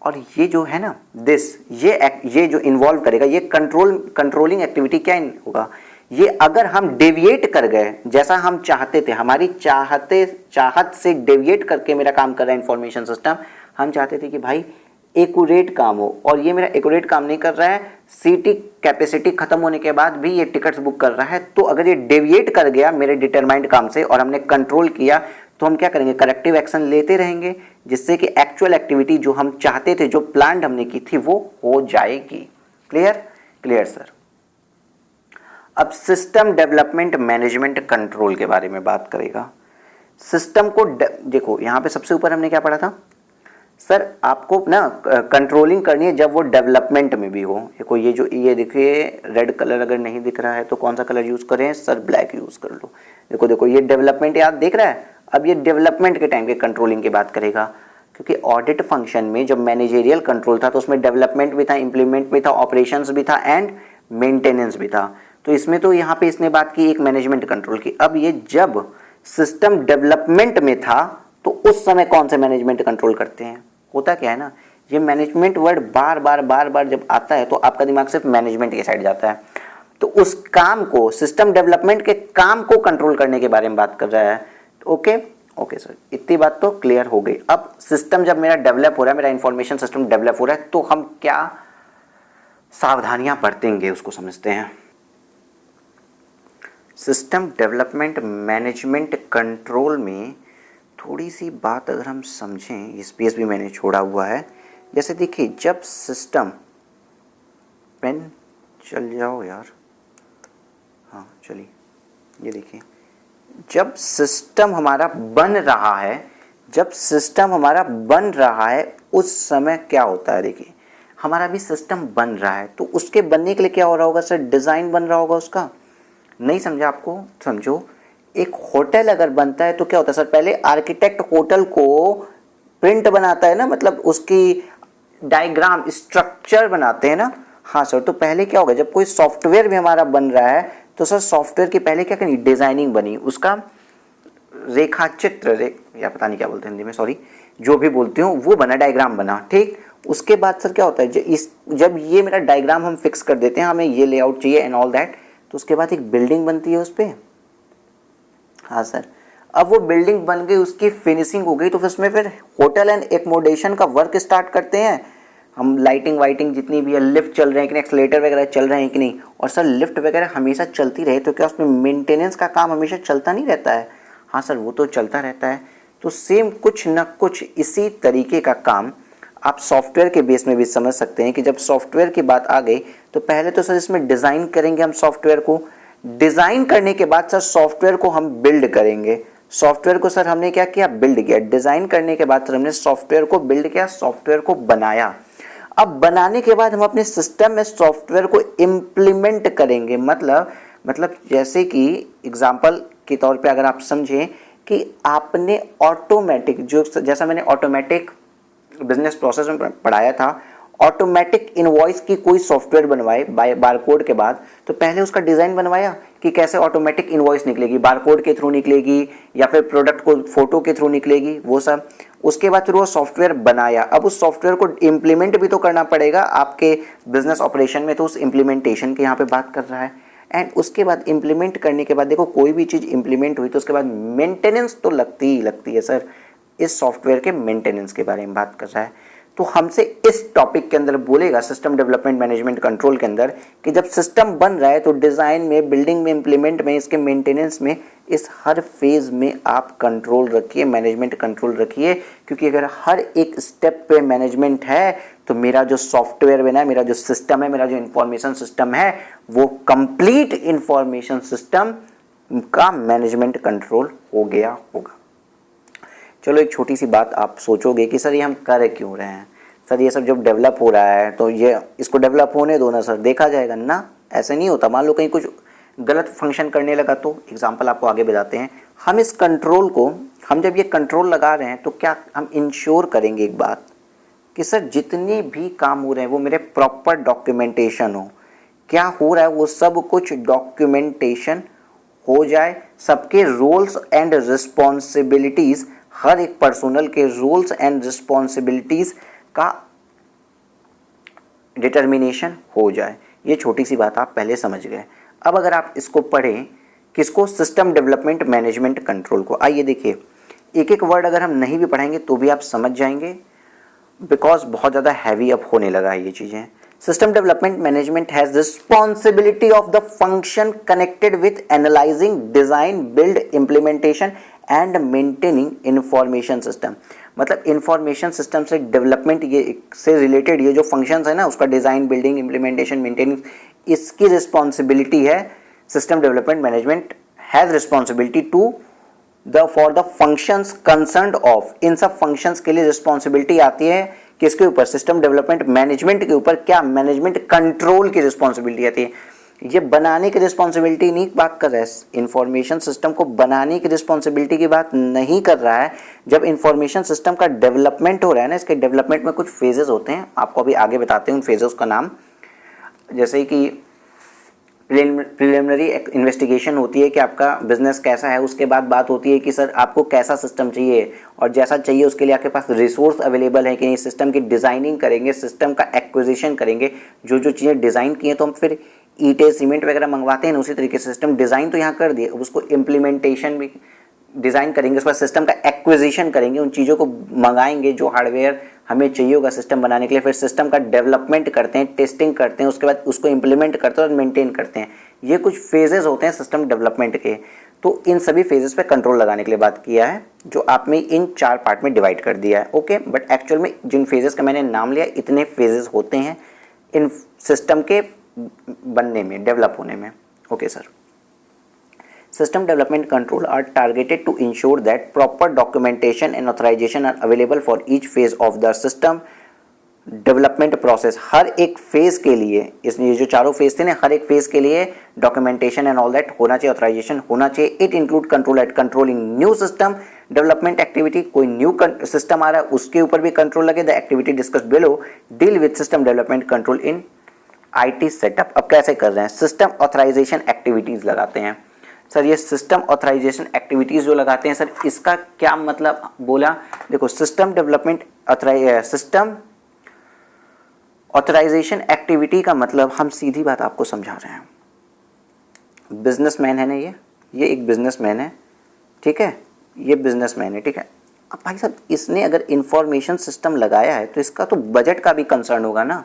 और ये जो है ना, दिस ये जो इन्वॉल्व करेगा, ये कंट्रोलिंग एक्टिविटी क्या होगा, ये अगर हम डेविएट कर गए, जैसा हम चाहते थे, हमारी चाहत से डेविएट करके मेरा काम कर रहा है इंफॉर्मेशन सिस्टम, हम चाहते थे कि भाई एक्यूरेट काम हो, और ये मेरा एक्यूरेट काम नहीं कर रहा है, सीटी कैपेसिटी खत्म होने के बाद भी ये टिकट्स बुक कर रहा है, तो अगर ये डेविएट कर गया मेरे डिटरमाइंड काम से और हमने कंट्रोल किया, तो हम क्या करेंगे, करेक्टिव एक्शन लेते रहेंगे, जिससे कि एक्चुअल एक्टिविटी जो हम चाहते थे, जो प्लान हमने की थी, वो हो जाएगी। क्लियर? Clear sir. अब सिस्टम डेवलपमेंट मैनेजमेंट कंट्रोल के बारे में बात करेगा। सिस्टम को देखो, यहाँ पे सबसे ऊपर हमने क्या पढ़ा था सर, आपको ना कंट्रोलिंग करनी है जब वो डेवलपमेंट में भी हो। देखो ये देखिए, रेड कलर अगर नहीं दिख रहा है तो कौन सा कलर यूज करें सर, ब्लैक यूज कर लो। देखो ये डेवलपमेंट याद दिख रहा है। अब ये डेवलपमेंट के टाइम के कंट्रोलिंग की बात करेगा, क्योंकि ऑडिट फंक्शन में जब मैनेजेरियल कंट्रोल था तो उसमें डेवलपमेंट भी था, इंप्लीमेंट भी था, ऑपरेशंस भी था एंड मेंटेनेंस भी था। तो इसमें तो यहाँ पे इसने बात की एक मैनेजमेंट कंट्रोल की। अब ये जब सिस्टम डेवलपमेंट में था तो उस समय कौन से मैनेजमेंट कंट्रोल करते हैं। होता क्या है ना, ये मैनेजमेंट वर्ड बार बार जब आता है तो आपका दिमाग सिर्फ मैनेजमेंट के साइड जाता है, तो उस काम को, सिस्टम डेवलपमेंट के काम को कंट्रोल करने के बारे में बात कर रहा है। ओके ओके सर, इतनी बात तो क्लियर हो गई। अब सिस्टम जब मेरा डेवलप हो रहा है, मेरा इंफॉर्मेशन सिस्टम डेवलप हो रहा है, तो हम क्या सावधानियां बरतेंगे उसको समझते हैं। सिस्टम डेवलपमेंट मैनेजमेंट कंट्रोल में थोड़ी सी बात अगर हम समझें, ये स्पेस भी मैंने छोड़ा हुआ है। जैसे देखिए, जब सिस्टम, पेन चल जाओ यार, हाँ चलिए, ये देखिए, जब सिस्टम हमारा बन रहा है, जब सिस्टम हमारा बन रहा है उस समय क्या होता है। देखिए, हमारा भी सिस्टम बन रहा है, तो उसके बनने के लिए क्या हो रहा होगा सर, डिज़ाइन बन रहा होगा उसका। नहीं समझा आपको, समझो, एक होटल अगर बनता है तो क्या होता है सर, पहले आर्किटेक्ट होटल को प्रिंट बनाता है ना, मतलब उसकी डायग्राम स्ट्रक्चर बनाते हैं ना। हाँ सर, तो पहले क्या होगा, जब कोई सॉफ्टवेयर भी हमारा बन रहा है तो सर सॉफ्टवेयर की पहले क्या करनी, डिजाइनिंग बनी, उसका रेखा चित्र या पता नहीं क्या बोलते हैं हिंदी में, सॉरी, जो भी बोलते हो वो बना, डायग्राम बना, ठीक। उसके बाद सर क्या होता है, जब ये मेरा डायग्राम हम फिक्स कर देते हैं, हमें ये लेआउट चाहिए एंड ऑल दैट, तो उसके बाद एक बिल्डिंग बनती है उस पर। हाँ सर, अब वो बिल्डिंग बन गई, उसकी फिनिशिंग हो गई, तो फिर उसमें फिर होटल एंड एकोमोडेशन का वर्क स्टार्ट करते हैं हम। लाइटिंग वाइटिंग जितनी भी है, लिफ्ट चल रहे हैं कि नहीं, एक्सलेटर वगैरह चल रहे हैं कि नहीं। और सर लिफ्ट वगैरह हमेशा चलती रहे तो क्या उसमें मेंटेनेंस का काम हमेशा चलता नहीं रहता है। हाँ सर, वो तो चलता रहता है। तो सेम कुछ न कुछ इसी तरीके का काम आप सॉफ्टवेयर के बेस में भी समझ सकते हैं कि जब सॉफ्टवेयर की बात आ गई तो पहले तो सर इसमें डिज़ाइन करेंगे हम सॉफ्टवेयर को। डिज़ाइन करने के बाद सर सॉफ्टवेयर को हम बिल्ड करेंगे। सॉफ्टवेयर को सर हमने क्या किया, बिल्ड किया। डिज़ाइन करने के बाद सर हमने सॉफ्टवेयर को बिल्ड किया, सॉफ्टवेयर को बनाया। अब बनाने के बाद हम अपने सिस्टम में सॉफ्टवेयर को इम्प्लीमेंट करेंगे। मतलब जैसे कि एग्जांपल के तौर पे अगर आप समझें कि आपने ऑटोमेटिक, जो जैसा मैंने ऑटोमेटिक बिजनेस प्रोसेस में पढ़ाया था, ऑटोमेटिक इनवॉइस की कोई सॉफ्टवेयर बनवाए बारकोड के बाद, तो पहले उसका डिज़ाइन बनवाया कि कैसे ऑटोमेटिक इनवॉइस निकलेगी, बारकोड के थ्रू निकलेगी या फिर प्रोडक्ट को फोटो के थ्रू निकलेगी, वो सब। उसके बाद फिर वो सॉफ्टवेयर बनाया। अब उस सॉफ्टवेयर को इम्प्लीमेंट भी तो करना पड़ेगा आपके बिजनेस ऑपरेशन में, तो उस इम्प्लीमेंटेशन की यहाँ पे बात कर रहा है। एंड उसके बाद इम्प्लीमेंट करने के बाद देखो, कोई भी चीज़ इम्प्लीमेंट हुई तो उसके बाद मेंटेनेंस तो लगती ही लगती है सर। इस सॉफ्टवेयर के मेंटेनेंस के बारे में बात कर रहा है। तो हमसे इस टॉपिक के अंदर बोलेगा सिस्टम डेवलपमेंट मैनेजमेंट कंट्रोल के अंदर कि जब सिस्टम बन रहा है तो डिज़ाइन में, बिल्डिंग में, इम्प्लीमेंट में, इसके मेंटेनेंस में, इस हर फेज़ में आप कंट्रोल रखिए, मैनेजमेंट कंट्रोल रखिए। क्योंकि अगर हर एक स्टेप पे मैनेजमेंट है तो मेरा जो सॉफ्टवेयर बना है, मेरा जो सिस्टम है, मेरा जो इंफॉर्मेशन सिस्टम है, वो कंप्लीट इंफॉर्मेशन सिस्टम का मैनेजमेंट कंट्रोल हो गया होगा। चलो, एक छोटी सी बात आप सोचोगे कि सर ये हम कर क्यों रहे हैं, सर ये सब जब डेवलप हो रहा है तो ये इसको डेवलप होने दो ना सर, देखा जाएगा ना। ऐसे नहीं होता, मान लो कहीं कुछ गलत फंक्शन करने लगा तो एग्जांपल आपको आगे बताते हैं। हम इस कंट्रोल को, हम जब ये कंट्रोल लगा रहे हैं तो क्या हम इंश्योर करेंगे एक बात कि सर जितने भी काम हो रहे हैं वो मेरे प्रॉपर डॉक्यूमेंटेशन हो। क्या हो रहा है वो सब कुछ डॉक्यूमेंटेशन हो जाए, सबके रोल्स एंड रिस्पॉन्सिबिलिटीज़, हर एक पर्सनल के रोल्स एंड रिस्पॉन्सिबिलिटीज का डिटर्मिनेशन हो जाए। ये छोटी सी बात आप पहले समझ गए। अब अगर आप इसको पढ़ें, किसको, सिस्टम डेवलपमेंट मैनेजमेंट कंट्रोल को, आइए देखिए, एक एक वर्ड अगर हम नहीं भी पढ़ेंगे तो भी आप समझ जाएंगे, बिकॉज बहुत ज़्यादा हैवी अब होने लगा है ये चीज़ें। System development management has responsibility of the function connected with analyzing, design, build, implementation and maintaining information system। मतलब इंफॉर्मेशन सिस्टम से डेवलपमेंट, ये से रिलेटेड ये जो फंक्शंस है ना, उसका डिज़ाइन, बिल्डिंग, इम्प्लीमेंटेशन, मेंटेनिंग, इसकी रिस्पॉन्सिबिलिटी है। System development management has responsibility to for the functions concerned of. इन सब फंक्शंस के लिए रिस्पॉन्सिबिलिटी आती है किसके ऊपर, सिस्टम डेवलपमेंट मैनेजमेंट के ऊपर। क्या, मैनेजमेंट कंट्रोल की रिस्पॉन्सिबिलिटी आती है। ये बनाने की रिस्पॉन्सिबिलिटी नहीं बात कर रहा है, इंफॉर्मेशन सिस्टम को बनाने की रिस्पॉन्सिबिलिटी की बात नहीं कर रहा है। जब इंफॉर्मेशन सिस्टम का डेवलपमेंट हो रहा है ना, इसके डेवलपमेंट में कुछ फेजेस होते हैं, आपको अभी आगे बताते हैं उन फेजेस का नाम। जैसे कि प्रिलिमिनरी इन्वेस्टिगेशन होती है कि आपका बिजनेस कैसा है, उसके बाद बात होती है कि सर आपको कैसा सिस्टम चाहिए और जैसा चाहिए उसके लिए आपके पास रिसोर्स अवेलेबल है कि नहीं, सिस्टम की डिज़ाइनिंग करेंगे, सिस्टम का एक्विजिशन करेंगे, जो जो चीज़ें डिज़ाइन की हैं तो हम फिर ईंटें सीमेंट वगैरह मंगवाते हैं, उसी तरीके से सिस्टम डिज़ाइन तो यहाँ कर दिए, अब उसको इम्प्लीमेंटेशन भी डिज़ाइन करेंगे, उसके बाद सिस्टम का एक्विजिशन करेंगे, उन चीज़ों को मंगाएंगे जो हार्डवेयर हमें चाहिए होगा सिस्टम बनाने के लिए, फिर सिस्टम का डेवलपमेंट करते हैं, टेस्टिंग करते हैं, उसके बाद उसको इम्प्लीमेंट करते हैं और मेंटेन करते हैं। ये कुछ फेजेस होते हैं सिस्टम डेवलपमेंट के। तो इन सभी फेजेस पे कंट्रोल लगाने के लिए बात किया है, जो आप में इन 4 पार्ट में डिवाइड कर दिया है। ओके, बट एक्चुअल में जिन फेजेस का मैंने नाम लिया, इतने फेजेस होते हैं इन सिस्टम के बनने में, डेवलप होने में। Okay sir, System development control are targeted to ensure that proper documentation and authorization are available for each phase of the system development process। हर एक फेज के लिए, इसमें जो चारों फेज थे ना, हर एक फेज के लिए डॉक्यूमेंटेशन एंड ऑल दैट होना चाहिए, ऑथराइजेशन होना चाहिए। It include control at controlling new system development activity, कोई न्यू सिस्टम आ रहा है उसके ऊपर भी कंट्रोल लगे। The activity discuss below deal with system development control in IT setup. अब कैसे कर रहे हैं, सिस्टम ऑथराइजेशन एक्टिविटीज लगाते हैं। सर ये सिस्टम ऑथराइजेशन एक्टिविटीज़ जो लगाते हैं, सर इसका क्या मतलब बोला, देखो system development system authorisation activity का मतलब हम सीधी बात आपको समझा रहे हैं। बिजनेसमैन है ना, ये एक बिजनेसमैन है, ठीक है, ये बिजनेसमैन है, ठीक है। अब भाई साहब इसने अगर इंफॉर्मेशन सिस्टम लगाया है तो इसका तो बजट का भी कंसर्न होगा ना,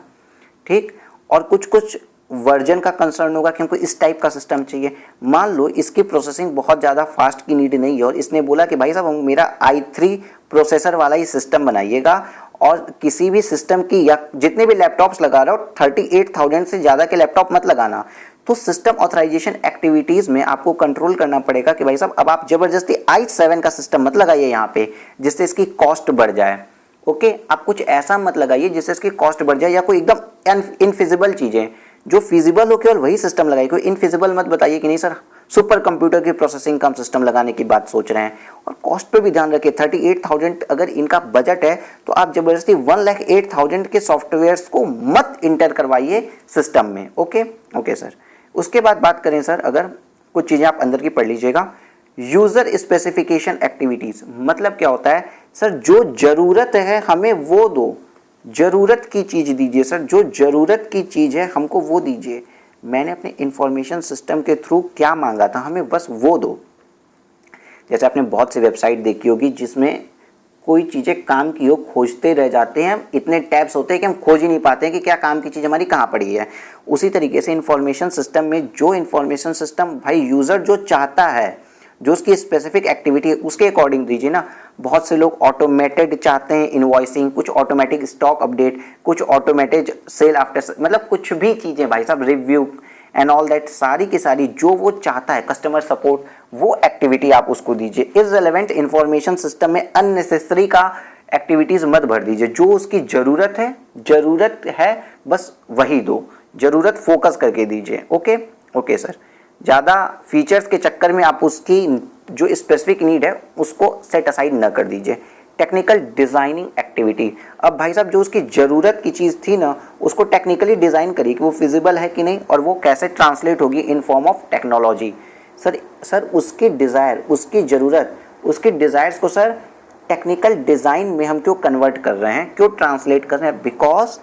ठीक, और कुछ वर्जन का कंसर्न होगा कि हमको इस टाइप का सिस्टम चाहिए। मान लो इसकी प्रोसेसिंग बहुत ज़्यादा फास्ट की नीड नहीं है और इसने बोला कि भाई साहब मेरा i3 प्रोसेसर वाला ही सिस्टम बनाइएगा और किसी भी सिस्टम की या जितने भी लैपटॉप्स लगा रहा हो 38,000 से ज़्यादा के लैपटॉप मत लगाना। तो सिस्टम ऑथराइजेशन एक्टिविटीज़ में आपको कंट्रोल करना पड़ेगा कि भाई साहब अब आप ज़बरदस्ती i7 का सिस्टम मत लगाइए यहाँ पे जिससे इसकी कॉस्ट बढ़ जाए। ओके, आप कुछ ऐसा मत लगाइए जिससे इसकी कॉस्ट बढ़ जाए, या कोई एकदम इनफिजिबल चीज़ें, जो फिजिबल हो केवल वही सिस्टम लगाइए। कोई इनफिजिबल मत बताइए कि नहीं सर सुपर कंप्यूटर की प्रोसेसिंग का हम सिस्टम लगाने की बात सोच रहे हैं। और कॉस्ट पे भी ध्यान रखिए, 38,000 अगर इनका बजट है तो आप जबरदस्ती 1,08,000 के सॉफ्टवेयर्स को मत इंटर करवाइए सिस्टम में। ओके ओके सर, उसके बाद बात करें सर, अगर कुछ चीज़ें आप अंदर की पढ़ लीजिएगा। यूज़र स्पेसिफिकेशन एक्टिविटीज़ मतलब क्या होता है सर, जो ज़रूरत है हमें वो दो, ज़रूरत की चीज़ दीजिए सर, जो ज़रूरत की चीज़ है हमको वो दीजिए। मैंने अपने इंफॉर्मेशन सिस्टम के थ्रू क्या मांगा था, हमें बस वो दो। जैसे आपने बहुत सी वेबसाइट देखी होगी जिसमें कोई चीज़ें काम की हो, खोजते रह जाते हैं, इतने टैब्स होते हैं कि हम खोज ही नहीं पाते हैं कि क्या काम की चीज़ हमारी कहाँ पड़ी है। उसी तरीके से इंफॉर्मेशन सिस्टम में जो इंफॉर्मेशन सिस्टम भाई यूज़र जो चाहता है, जो उसकी स्पेसिफिक एक्टिविटी है उसके अकॉर्डिंग दीजिए ना। बहुत से लोग ऑटोमेटेड चाहते हैं इनवॉइसिंग, कुछ ऑटोमेटिक स्टॉक अपडेट, कुछ ऑटोमेटेड सेल आफ्टर, मतलब कुछ भी चीज़ें भाई साहब, रिव्यू एंड ऑल दैट, सारी की सारी जो वो चाहता है, कस्टमर सपोर्ट, वो एक्टिविटी आप उसको दीजिए। इररिलेवेंट इंफॉर्मेशन सिस्टम में अननेसेसरी का एक्टिविटीज़ मत भर दीजिए। जो उसकी ज़रूरत है बस वही दो, ज़रूरत फोकस करके दीजिए। ओके ओके सर, ज़्यादा फीचर्स के चक्कर में आप उसकी जो स्पेसिफिक नीड है उसको सेट असाइड न कर दीजिए। टेक्निकल डिज़ाइनिंग एक्टिविटी, अब भाई साहब जो उसकी ज़रूरत की चीज़ थी ना उसको टेक्निकली डिज़ाइन करिए कि वो फिजिबल है कि नहीं और वो कैसे ट्रांसलेट होगी in form of technology. Sir उसकी डिज़ायर, उसकी ज़रूरत, उसके डिज़ायर्स को सर टेक्निकल डिज़ाइन में हम क्यों कन्वर्ट कर रहे हैं, क्यों ट्रांसलेट कर रहे हैं, because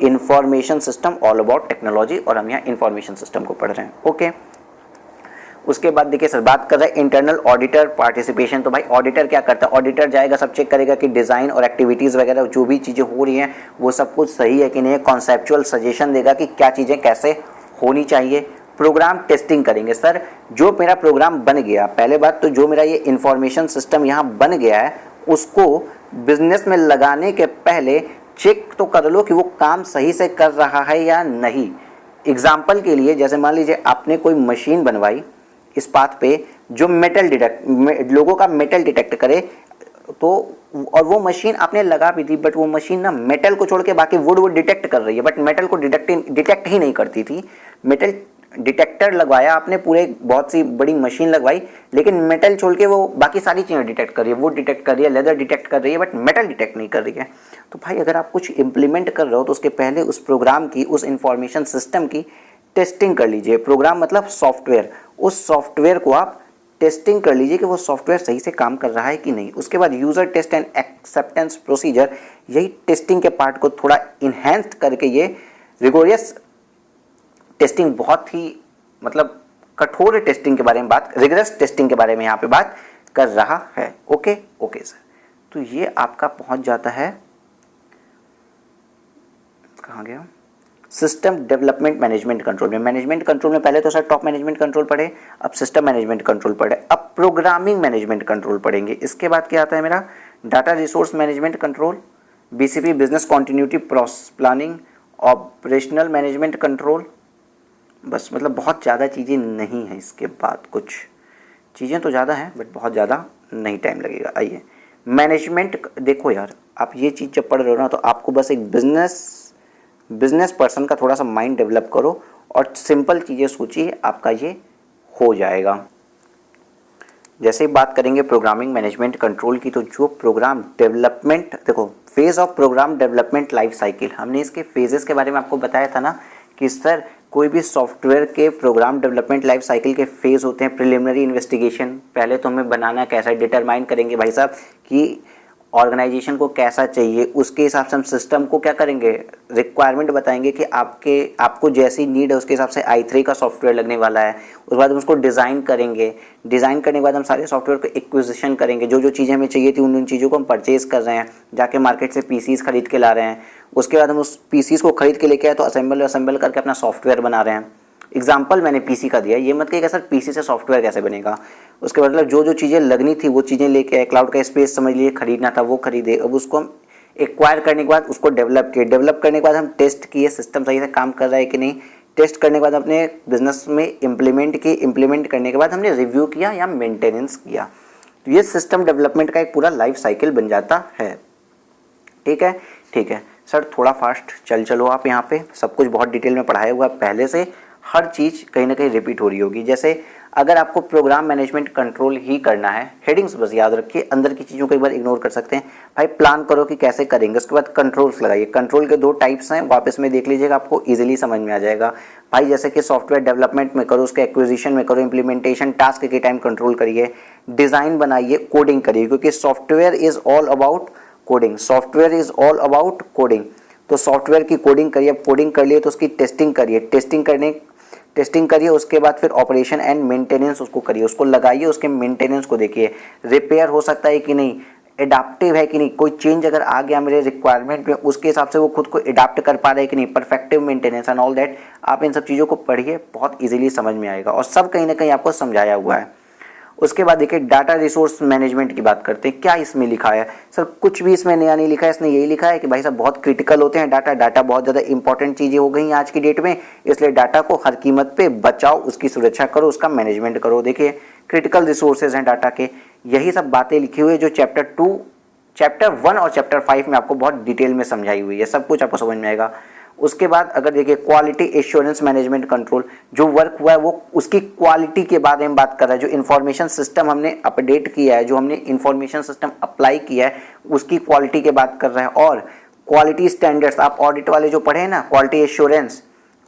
information system all about technology और हम यहाँ इंफॉर्मेशन सिस्टम को पढ़ रहे हैं। ओके, उसके बाद देखिए सर बात कर रहे हैं इंटरनल ऑडिटर पार्टिसिपेशन। तो भाई ऑडिटर क्या करता है, ऑडिटर जाएगा, सब चेक करेगा कि डिज़ाइन और एक्टिविटीज़ वगैरह जो भी चीज़ें हो रही हैं वो सब कुछ सही है कि नहीं, कॉन्सेप्चुअल सजेशन देगा कि क्या चीज़ें कैसे होनी चाहिए। प्रोग्राम टेस्टिंग करेंगे सर, जो मेरा प्रोग्राम बन गया, पहले बात तो जो मेरा ये इंफॉर्मेशन सिस्टम यहाँ बन गया है उसको बिजनेस में लगाने के पहले चेक तो कर लो कि वो काम सही से कर रहा है या नहीं। एग्जाम्पल के लिए जैसे मान लीजिए आपने कोई मशीन बनवाई इस बात पे जो लोगों का मेटल डिटेक्ट करे, तो और वो मशीन आपने लगा भी दी बट वो मशीन ना मेटल को छोड़ के बाकी वुड डिटेक्ट कर रही है, बट मेटल को डिटेक्ट ही नहीं करती थी। मेटल डिटेक्टर लगवाया आपने, पूरे बहुत सी बड़ी मशीन लगवाई, लेकिन मेटल छोड़ के वो बाकी सारी चीज़ें डिटेक्ट कर रही है, वुड डिटेक्ट कर रही है, लेदर डिटेक्ट कर रही है, बट मेटल डिटेक्ट नहीं कर रही है। तो भाई अगर आप कुछ इंप्लीमेंट कर रहे हो तो उसके पहले उस प्रोग्राम की, उस इंफॉर्मेशन सिस्टम की टेस्टिंग कर लीजिए। प्रोग्राम मतलब सॉफ्टवेयर, उस सॉफ्टवेयर को आप टेस्टिंग कर लीजिए कि वो सॉफ्टवेयर सही से काम कर रहा है कि नहीं। उसके बाद user test and acceptance procedure, यही टेस्टिंग के पार्ट को थोड़ा इन्हेंस करके ये रिगोरियस टेस्टिंग, बहुत ही मतलब कठोर टेस्टिंग के बारे में बात, रिगरस टेस्टिंग के बारे में यहाँ पे बात कर रहा है। ओके ओके सर, तो ये आपका पहुंच जाता है, कहाँ गया, सिस्टम डेवलपमेंट मैनेजमेंट कंट्रोल में। मैनेजमेंट कंट्रोल में पहले तो सर टॉप मैनेजमेंट कंट्रोल पढ़े, अब सिस्टम मैनेजमेंट कंट्रोल पढ़े, अब प्रोग्रामिंग मैनेजमेंट कंट्रोल पढ़ेंगे। इसके बाद क्या आता है मेरा, data resource management control, BCP business continuity planning, operational management control. बस मतलब बहुत ज़्यादा चीज़ें नहीं हैं, इसके बाद कुछ चीज़ें तो ज़्यादा हैं बट बहुत ज़्यादा नहीं टाइम लगेगा। आइए मैनेजमेंट, देखो यार आप ये चीज़ जब पढ़ रहे हो ना तो आपको बस एक बिजनेस पर्सन का थोड़ा सा माइंड डेवलप करो और सिंपल चीज़ें सोचिए, आपका ये हो जाएगा। जैसे ही बात करेंगे प्रोग्रामिंग मैनेजमेंट कंट्रोल की, तो जो प्रोग्राम डेवलपमेंट, देखो phase of program development life cycle, हमने इसके फेजेस के बारे में आपको बताया था ना कि सर कोई भी सॉफ्टवेयर के प्रोग्राम डेवलपमेंट लाइफ साइकिल के फेज होते हैं। प्रिलिमिनरी इन्वेस्टिगेशन, पहले तो हमें बनाना कैसा है, डिटरमाइन करेंगे भाई साहब कि ऑर्गेनाइजेशन को कैसा चाहिए, उसके हिसाब से हम सिस्टम को क्या करेंगे, रिक्वायरमेंट बताएंगे कि आपको जैसी नीड है उसके हिसाब से i3 का सॉफ्टवेयर लगने वाला है। उसके बाद हम उसको डिज़ाइन करेंगे, डिज़ाइन करने के बाद हम सारे सॉफ्टवेयर को एक्विजिशन करेंगे, जो जो चीज़ें हमें चाहिए थी उन चीज़ों को हम परचेज़ कर रहे हैं, जाके मार्केट से पीसीज खरीद के ला रहे हैं। उसके बाद हम उस पीसीज को खरीद के लेके आए तो असेंबल करके अपना सॉफ्टवेयर बना रहे हैं। एग्जाम्पल मैंने पीसी का दिया, ये मत कहिएगा सर पीसी से सॉफ्टवेयर कैसे बनेगा। उसके मतलब जो जो चीज़ें लगनी थी वो चीज़ें लेके आए, क्लाउड का स्पेस समझ लीजिए खरीदना था वो खरीदे, अब उसको हम एक्वायर करने के बाद उसको डेवलप किए, डेवलप करने के बाद हम टेस्ट किए सिस्टम सही से काम कर रहा है कि नहीं, टेस्ट करने के बाद अपने बिजनेस में इम्प्लीमेंट किए, इम्प्लीमेंट करने के बाद हमने रिव्यू किया या मेंटेनेंस किया। तो ये सिस्टम डेवलपमेंट का एक पूरा लाइफ साइकिल बन जाता है। ठीक है ठीक है सर, थोड़ा फास्ट चलो आप, यहाँ पे सब कुछ बहुत डिटेल में पढ़ाया हुआ है पहले से, हर चीज़ कहीं ना कहीं रिपीट हो रही होगी। जैसे अगर आपको प्रोग्राम मैनेजमेंट कंट्रोल ही करना है, हेडिंग्स बस याद रखिए, अंदर की चीज़ों को एक बार इग्नोर कर सकते हैं भाई, प्लान करो कि कैसे करेंगे। उसके बाद कंट्रोल्स लगाइए, कंट्रोल के 2 टाइप्स हैं, वापस में देख लीजिएगा आपको इजीली समझ में आ जाएगा भाई। जैसे कि सॉफ्टवेयर डेवलपमेंट में करो, उसके एक्विजिशन में करो, इंप्लीमेंटेशन टास्क के टाइम कंट्रोल करिए, डिज़ाइन बनाइए, कोडिंग करिए, क्योंकि software is all about coding, software is all about coding. तो सॉफ्टवेयर की कोडिंग करिए, अब कोडिंग कर लिए तो उसकी टेस्टिंग करिए, टेस्टिंग करिए, उसके बाद फिर ऑपरेशन एंड मेंटेनेंस उसको करिए, उसको लगाइए, उसके मेंटेनेंस को देखिए, रिपेयर हो सकता है कि नहीं, एडाप्टिव है कि नहीं, कोई चेंज अगर आ गया मेरे रिक्वायरमेंट में उसके हिसाब से वो खुद को एडाप्ट कर पा रहे हैं कि नहीं, perfective maintenance and all that. आप इन सब चीज़ों को पढ़िए, बहुत इजीली समझ में आएगा और सब कहीं ना कहीं आपको समझाया हुआ है। उसके बाद देखिए डाटा रिसोर्स मैनेजमेंट की बात करते हैं। क्या इसमें लिखा है सर, कुछ भी इसमें नया नहीं लिखा है, इसने यही लिखा है कि भाई साहब बहुत क्रिटिकल होते हैं डाटा बहुत ज़्यादा इंपॉर्टेंट चीज़ें हो गई हैं आज की डेट में, इसलिए डाटा को हर कीमत पे बचाओ, उसकी सुरक्षा करो, उसका मैनेजमेंट करो। देखिए क्रिटिकल रिसोर्सेज हैं डाटा के, यही सब बातें लिखी हुई है जो चैप्टर 1 और चैप्टर 5 में आपको बहुत डिटेल में समझाई हुई है, सब कुछ आपको समझ में आएगा। उसके बाद अगर देखिए क्वालिटी एश्योरेंस मैनेजमेंट कंट्रोल, जो वर्क हुआ है वो उसकी क्वालिटी के बारे में बात कर रहा है। जो इन्फॉर्मेशन सिस्टम हमने अपडेट किया है, जो हमने इन्फॉर्मेशन सिस्टम अप्लाई किया है, उसकी क्वालिटी की बात कर रहा है। और क्वालिटी स्टैंडर्ड्स, आप ऑडिट वाले जो पढ़े हैं ना, क्वालिटी एश्योरेंस,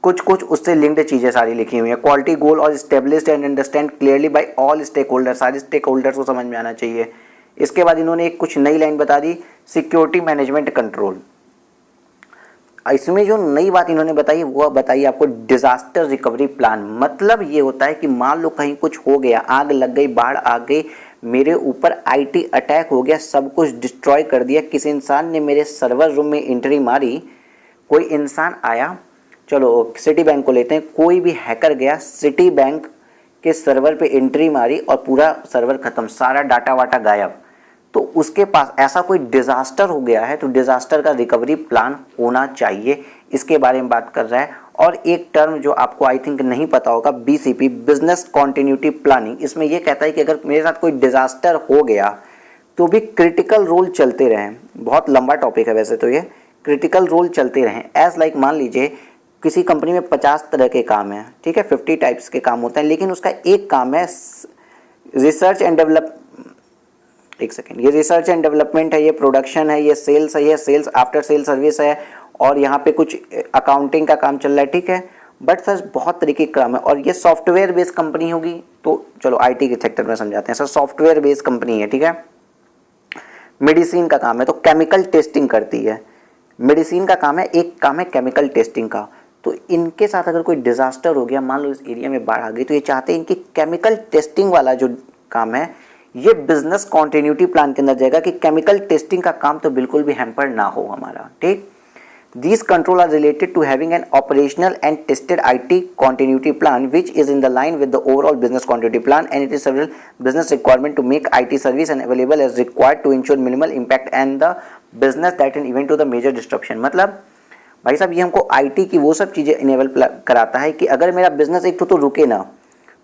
कुछ उससे लिंक्ड चीज़ें सारी लिखी हुई हैं। क्वालिटी गोल और established and understand clearly by all stakeholder, सारे स्टेक होल्डर्स को समझ में आना चाहिए। इसके बाद इन्होंने एक कुछ नई लाइन बता दी, सिक्योरिटी मैनेजमेंट कंट्रोल। इसमें जो नई बात इन्होंने बताई वो बताइए आपको डिजास्टर रिकवरी प्लान। मतलब ये होता है कि मान लो कहीं कुछ हो गया, आग लग गई, बाढ़ आ गई, मेरे ऊपर आईटी अटैक हो गया, सब कुछ डिस्ट्रॉय कर दिया, किसी इंसान ने मेरे सर्वर रूम में एंट्री मारी, कोई इंसान आया, चलो सिटी बैंक को लेते हैं, कोई भी हैकर गया, सिटी बैंक के सर्वर पे एंट्री मारी और पूरा सर्वर खत्म, सारा डाटा वाटा गायब, तो उसके पास ऐसा कोई डिजास्टर हो गया है तो डिजास्टर का रिकवरी प्लान होना चाहिए, इसके बारे में बात कर रहा है। और एक टर्म जो आपको आई थिंक नहीं पता होगा, बीसीपी बिजनेस कॉन्टिन्यूटी प्लानिंग, इसमें यह कहता है कि अगर मेरे साथ कोई डिजास्टर हो गया तो भी क्रिटिकल रोल चलते रहें। बहुत लंबा टॉपिक है वैसे तो ये, क्रिटिकल रोल चलते रहें। एज लाइक मान लीजिए किसी कंपनी में 50 तरह के काम हैं, ठीक है, 50 टाइप्स के काम होते हैं, लेकिन उसका एक काम है रिसर्च एंड डेवलप, एक सेकेंड, ये रिसर्च एंड डेवलपमेंट है, ये प्रोडक्शन है, ये सेल्स है, ये सेल्स आफ्टर सेल सर्विस है, और यहाँ पे कुछ अकाउंटिंग का काम चल रहा है, ठीक है, बट सर बहुत तरीके के काम है और ये सॉफ्टवेयर बेस्ड कंपनी होगी, तो चलो आईटी के सेक्टर में समझाते हैं। सर सॉफ्टवेयर बेस्ड कंपनी है, ठीक है, मेडिसिन का काम है तो केमिकल टेस्टिंग करती है, मेडिसिन का काम है, एक काम है केमिकल टेस्टिंग का। तो इनके साथ अगर कोई डिजास्टर हो गया, मान लो इस एरिया में बाढ़ आ गई, तो ये चाहते हैं इनकी केमिकल टेस्टिंग वाला जो काम है ये बिजनेस कॉन्टिन्यूटी प्लान के अंदर जाएगा कि केमिकल टेस्टिंग का काम तो बिल्कुल भी हैम्पर ना हो हमारा, ठीक। These control are related to having an operational and tested IT continuity plan which is in the line with the overall business continuity plan, and it is several business requirement to make IT service and available as required to ensure minimal impact and the business that an event to the major disruption। मतलब भाई साहब ये हमको IT की वो सब चीज़ें enable कराता है कि अगर मेरा बिजनेस एक तो रुके ना,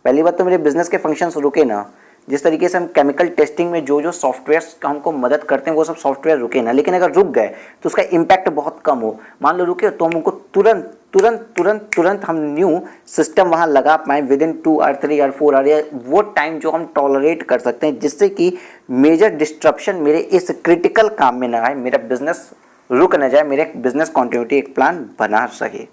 पहली बात तो मेरे बिजनेस के फंक्शंस रुके ना, जिस तरीके से हम केमिकल टेस्टिंग में जो जो सॉफ्टवेयर हमको मदद करते हैं वो सब सॉफ्टवेयर रुके ना, लेकिन अगर रुक गए तो उसका इम्पैक्ट बहुत कम हो। मान लो रुके तो हम उनको तुरंत तुरंत तुरंत तुरंत हम न्यू सिस्टम वहाँ लगा पाएँ विद इन 2 और 3 और 4 या वो टाइम जो हम टॉलरेट कर सकते हैं, जिससे कि मेजर डिस्ट्रप्शन मेरे इस क्रिटिकल काम में ना आए, मेरा बिजनेस रुक न जाए, मेरे बिजनेस कॉन्टिन्यूटी एक प्लान बना सके,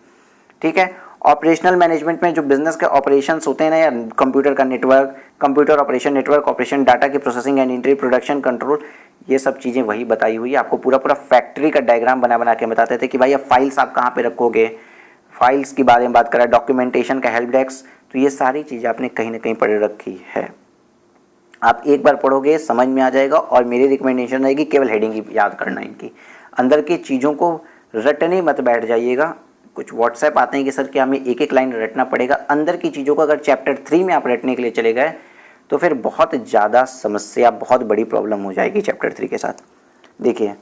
ठीक है। ऑपरेशनल मैनेजमेंट में जो बिजनेस के ऑपरेशंस होते हैं ना, या कंप्यूटर का network, computer operation network operation, data की processing and entry, production control, ये सब चीज़ें वही बताई हुई है। आपको पूरा पूरा फैक्ट्री का डायग्राम बना के बताते थे कि भाई अब फाइल्स आप कहाँ पे रखोगे, फाइल्स के बारे में बात करा, डॉक्यूमेंटेशन का हेल्प डेस्क, तो ये सारी चीज़ें आपने कहीं ना कहीं पढ़ रखी है। आप एक बार पढ़ोगे समझ में आ जाएगा, और मेरी रिकमेंडेशन रहेगी केवल हेडिंग ही याद करना, इनकी अंदर की चीज़ों को रटने मत बैठ जाइएगा। कुछ व्हाट्सएप आते हैं कि सर क्या हमें एक एक लाइन रटना पड़ेगा, अंदर की चीज़ों को अगर चैप्टर 3 में आप रटने के लिए चले गए तो फिर बहुत ज़्यादा समस्या, बहुत बड़ी प्रॉब्लम हो जाएगी चैप्टर 3 के साथ। देखिए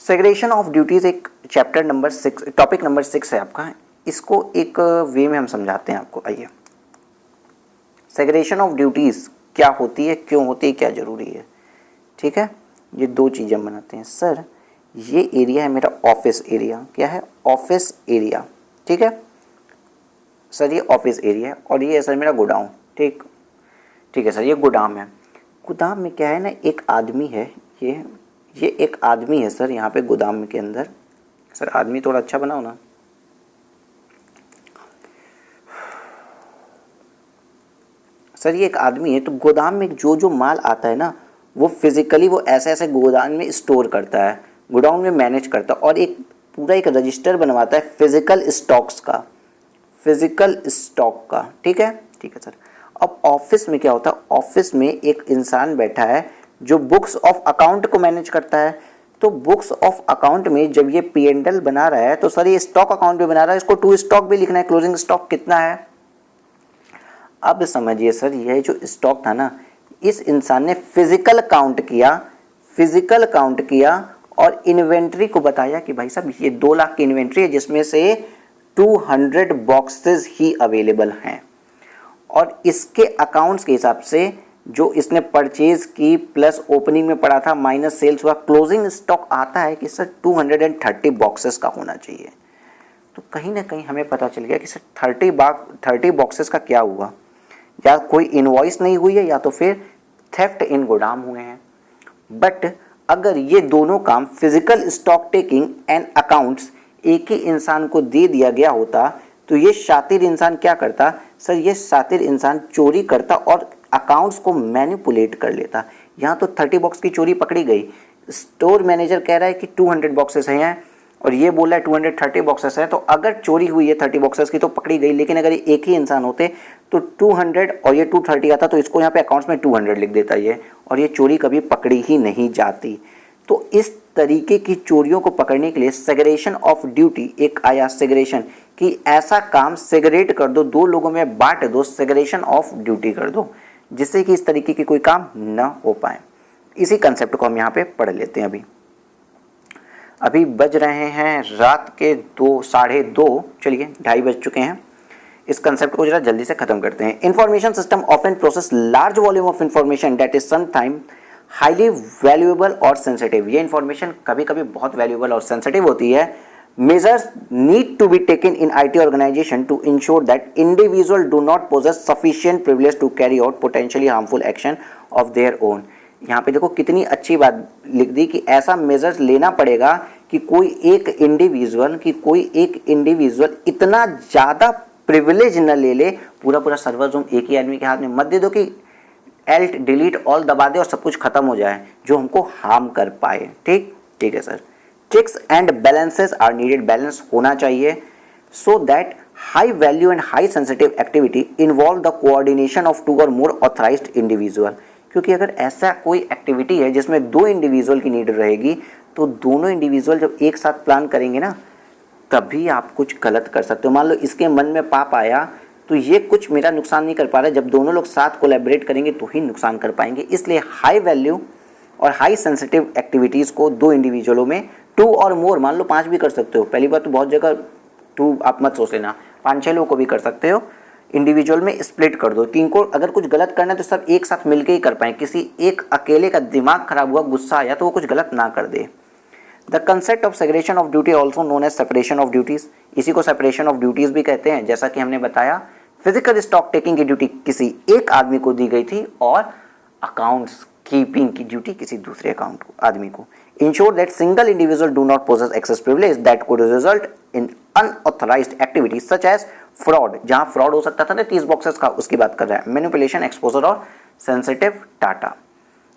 सेग्रेगेशन ऑफ ड्यूटीज़ एक चैप्टर नंबर 6, टॉपिक नंबर 6 है आपका, इसको एक वे में हम समझाते हैं आपको। आइए, सेग्रेगेशन ऑफ ड्यूटीज़ क्या होती है, क्यों होती है, क्या ज़रूरी है, ठीक है। ये दो चीज़ें हम बनाते हैं। सर ये एरिया है मेरा ऑफिस एरिया, क्या है, ऑफिस एरिया, ठीक है सर, ये ऑफिस एरिया है, और ये है सर मेरा गोडाउन, ठीक है सर, ये गोदाम है। गोदाम में क्या है ना, एक आदमी है, ये एक आदमी है सर यहाँ पे गोदाम के अंदर। सर आदमी थोड़ा अच्छा बनाओ ना। सर ये एक आदमी है, तो गोदाम में जो जो माल आता है ना, वो फिजिकली वो ऐसे ऐसे गोदाम में स्टोर करता है, गोडाउन में मैनेज करता है, और एक पूरा एक रजिस्टर बनवाता है फिजिकल स्टॉक्स का, फिजिकल स्टॉक का, ठीक है सर। अब ऑफिस में क्या होता है, ऑफिस में एक इंसान बैठा है जो बुक्स ऑफ अकाउंट को मैनेज करता है। तो बुक्स ऑफ अकाउंट में जब ये P&L बना रहा है तो सर ये स्टॉक अकाउंट भी बना रहा है, इसको टू स्टॉक भी लिखना है, क्लोजिंग स्टॉक कितना है। अब समझिए सर, यह जो स्टॉक था ना, इस इंसान ने फिजिकल काउंट किया और इन्वेंट्री को बताया कि भाई साहब ये 2 लाख की इन्वेंट्री है, जिसमें से 200 बॉक्सेस ही अवेलेबल हैं, और इसके अकाउंट्स के हिसाब से जो इसने परचेज की प्लस ओपनिंग में पड़ा था माइनस सेल्स हुआ, क्लोजिंग स्टॉक आता है कि सर 230 बॉक्सेस का होना चाहिए। तो कहीं ना कहीं हमें पता चल गया कि सर 30 बॉक्सेस का क्या हुआ, या कोई इनवॉइस नहीं हुई है, या तो फिर थेफ्ट इन गोदाम हुए हैं। बट अगर ये दोनों काम physical stock taking and accounts एक ही इंसान को दे दिया गया होता तो ये शातिर इंसान क्या करता, सर ये शातिर इंसान चोरी करता और अकाउंट्स को मैनिपुलेट कर लेता। यहाँ तो 30 बॉक्स की चोरी पकड़ी गई, स्टोर मैनेजर कह रहा है कि 200 बॉक्सेस हैं और ये बोला है 230 बॉक्सेस है, तो अगर चोरी हुई है 30 बॉक्सेस की तो पकड़ी गई। लेकिन अगर ये एक ही इंसान होते तो 200 और ये 230 आता तो इसको यहाँ पे अकाउंट्स में 200 लिख देता ये, और ये चोरी कभी पकड़ी ही नहीं जाती। तो इस तरीके की चोरियों को पकड़ने के लिए सेग्रेगेशन ऑफ ड्यूटी एक आया, सेग्रेगेशन कि ऐसा काम सेग्रेट कर दो, 2 लोगों में बांट दो, सेग्रेगेशन ऑफ ड्यूटी कर दो, जिससे कि इस तरीके की कोई काम ना हो पाए। इसी कंसेप्ट को हम यहाँ पे पढ़ लेते हैं। अभी बज रहे हैं रात के 2, साढ़े 2, चलिए 2:30 बज चुके हैं। इस कंसेप्ट को जरा जल्दी से खत्म करते हैं। Information system often process large volume of information that is sometime highly valuable और सेंसिटिव। ये इंफॉर्मेशन कभी कभी बहुत वैल्यूएबल और सेंसिटिव होती है। Measures need to be taken in IT organisation to ensure that individual do not possess sufficient privilege to carry out potentially harmful action of their own. यहाँ पे देखो कितनी अच्छी बात लिख दी कि ऐसा मेजर्स लेना पड़ेगा कि कोई एक इंडिविजुअल इतना ज़्यादा प्रिविलेज न ले ले, पूरा पूरा सर्वर रूम एक ही आदमी के हाथ में मत दे दो कि एल्ट डिलीट ऑल दबा दे और सब कुछ खत्म हो जाए जो हमको हार्म कर पाए। ठीक है sir. Checks and balances are needed, balance होना चाहिए so that high value and high sensitive activity involve the coordination of 2 और मोर ऑथराइज्ड इंडिविजुअल। क्योंकि अगर ऐसा कोई एक्टिविटी है जिसमें 2 इंडिविजुअल की नीड रहेगी तो दोनों इंडिविजुअल जब एक साथ प्लान करेंगे ना तभी आप कुछ गलत कर सकते हो। मान लो इसके मन में पाप आया तो ये कुछ मेरा नुकसान नहीं कर पा रहा है, जब दोनों लोग साथ कोलैबोरेट करेंगे तो ही नुकसान कर पाएंगे। इसलिए हाई वैल्यू और हाई सेंसिटिव एक्टिविटीज़ को 2 इंडिविजुअलों में, 2 और मोर, मान लो 5 भी कर सकते हो। पहली बात तो बहुत जगह 2 आप मत सोच लेना, 5-6 लोगों को भी कर सकते हो। इंडिविजुअल में स्प्लिट कर दो कि इनको अगर कुछ गलत करना है तो सब एक साथ मिलकर ही कर पाएँ। किसी एक अकेले का दिमाग खराब हुआ, गुस्सा आया तो वो कुछ गलत ना कर दे। The concept of segregation of duty also known as separation of duties, इसी को सेपरेशन ऑफ ड्यूटीज़ भी कहते हैं। जैसा कि हमने बताया फिजिकल स्टॉक टेकिंग की ड्यूटी किसी एक आदमी को दी गई थी और अकाउंट्स कीपिंग की ड्यूटी किसी दूसरे आदमी को। Ensure that single individual do not possess access privilege that could result in unauthorised activities such as fraud, जहां फ्रॉड हो सकता था ना 30 बॉक्सेस का, उसकी बात कर रहा है। मैनिपुलेशन, एक्सपोजर और सेंसिटिव डाटा।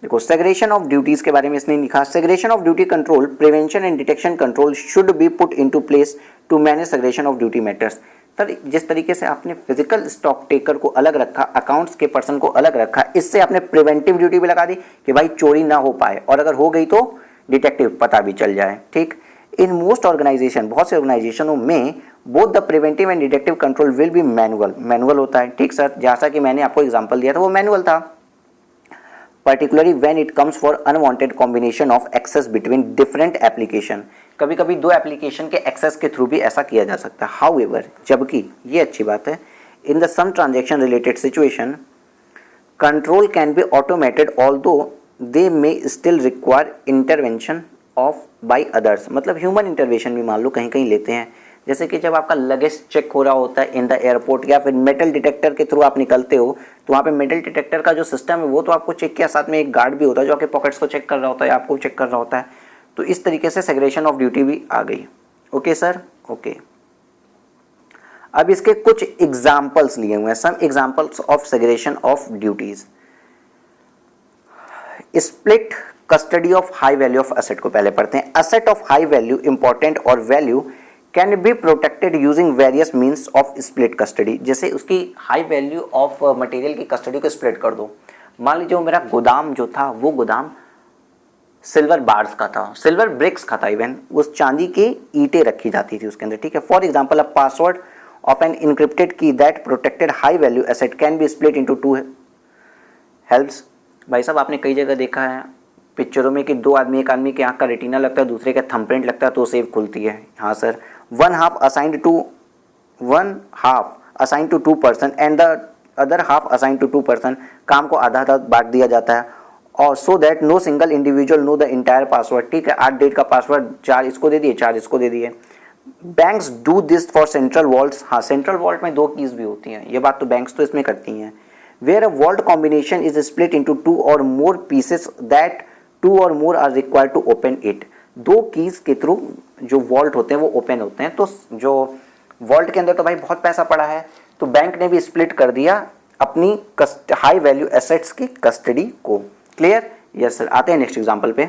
देखो सेग्रेशन ऑफ ड्यूटीज के बारे में इसने लिखा, segregation of duty control, prevention and detection control should be put into place to manage segregation of duty matters. Sir जिस तरीके से आपने फिजिकल स्टॉक टेकर को अलग रखा, अकाउंट्स के पर्सन को अलग रखा, इससे आपने प्रिवेंटिव ड्यूटी भी लगा दी कि भाई चोरी ना हो पाए, और अगर हो गई तो डिटेक्टिव पता भी चल जाए। ठीक, इन मोस्ट ऑर्गेनाइजेशन, बहुत से ऑर्गेनाइजेशनों में both the preventive and detective control will be manual होता है। ठीक सर, जैसा कि मैंने आपको एग्जांपल दिया था वो मैनुअल था। Particularly when it comes for unwanted combination of access between different application, कभी कभी 2 एप्लीकेशन के एक्सेस के थ्रू भी ऐसा किया जा सकता है। हाउएवर, जबकि ये अच्छी बात है, in the some transaction related situation control can be automated although they may still require intervention of by others. मतलब ह्यूमन इंटरवेंशन भी मान लो कहीं कहीं लेते हैं, जैसे कि जब आपका लगेज चेक हो रहा होता है इन द एयरपोर्ट, या फिर मेटल डिटेक्टर के थ्रू आप निकलते हो तो वहाँ पे मेटल डिटेक्टर का जो सिस्टम है वो तो आपको चेक किया, साथ में एक गार्ड भी होता है जो आपके पॉकेट्स को चेक कर रहा होता है, आपको चेक कर रहा होता है। तो इस तरीके से सेग्रेशन ऑफ ड्यूटी भी आ गई। Okay sir, okay. अब इसके कुछ एग्जाम्पल्स लिए हुए हैं, some examples of segregation of duties. Split custody of high value of asset को पहले पढ़ते हैं। Asset of high value, important और value can be protected using various means of split custody. जैसे उसकी हाई वैल्यू ऑफ मटेरियल की custody को split कर दो। मान लीजिए मेरा गोदाम जो था वो गोदाम सिल्वर बार्स का था, सिल्वर ब्रिक्स का था, इवन उस चांदी की ईंटें रखी जाती थी उसके अंदर। ठीक है, for example a password of an encrypted key that protected high value asset can be split into 2 helps. भाई साहब आपने कई जगह देखा है पिक्चरों में कि 2 आदमी, एक आदमी के आंख का रेटिना लगता है, दूसरे का थंबप्रिंट लगता है तो सेफ खुलती है। हाँ sir, one half assigned to 2 person and the other half assigned to 2 person, काम को आधा आधा बांट दिया जाता है, और so that no single individual know the entire password। ठीक है, 8 डेट का पासवर्ड 4 इसको दे दिए, 4 इसको दे दिए। Banks do this for central vaults. हाँ, सेंट्रल वॉल्ट में 2 कीज भी होती हैं, ये बात तो बैंक्स तो इसमें करती हैं। Where a vault combination is split into 2 और मोर पीसेस दैट 2 और more are required to open it. 2 keys के थ्रू जो वॉल्ट होते हैं वो ओपन होते हैं। तो जो वॉल्ट के अंदर तो भाई बहुत पैसा पड़ा है, तो बैंक ने भी स्प्लिट कर दिया अपनी हाई वैल्यू एसेट्स की कस्टडी को। क्लियर? Yes sir. आते हैं नेक्स्ट एग्जांपल पे,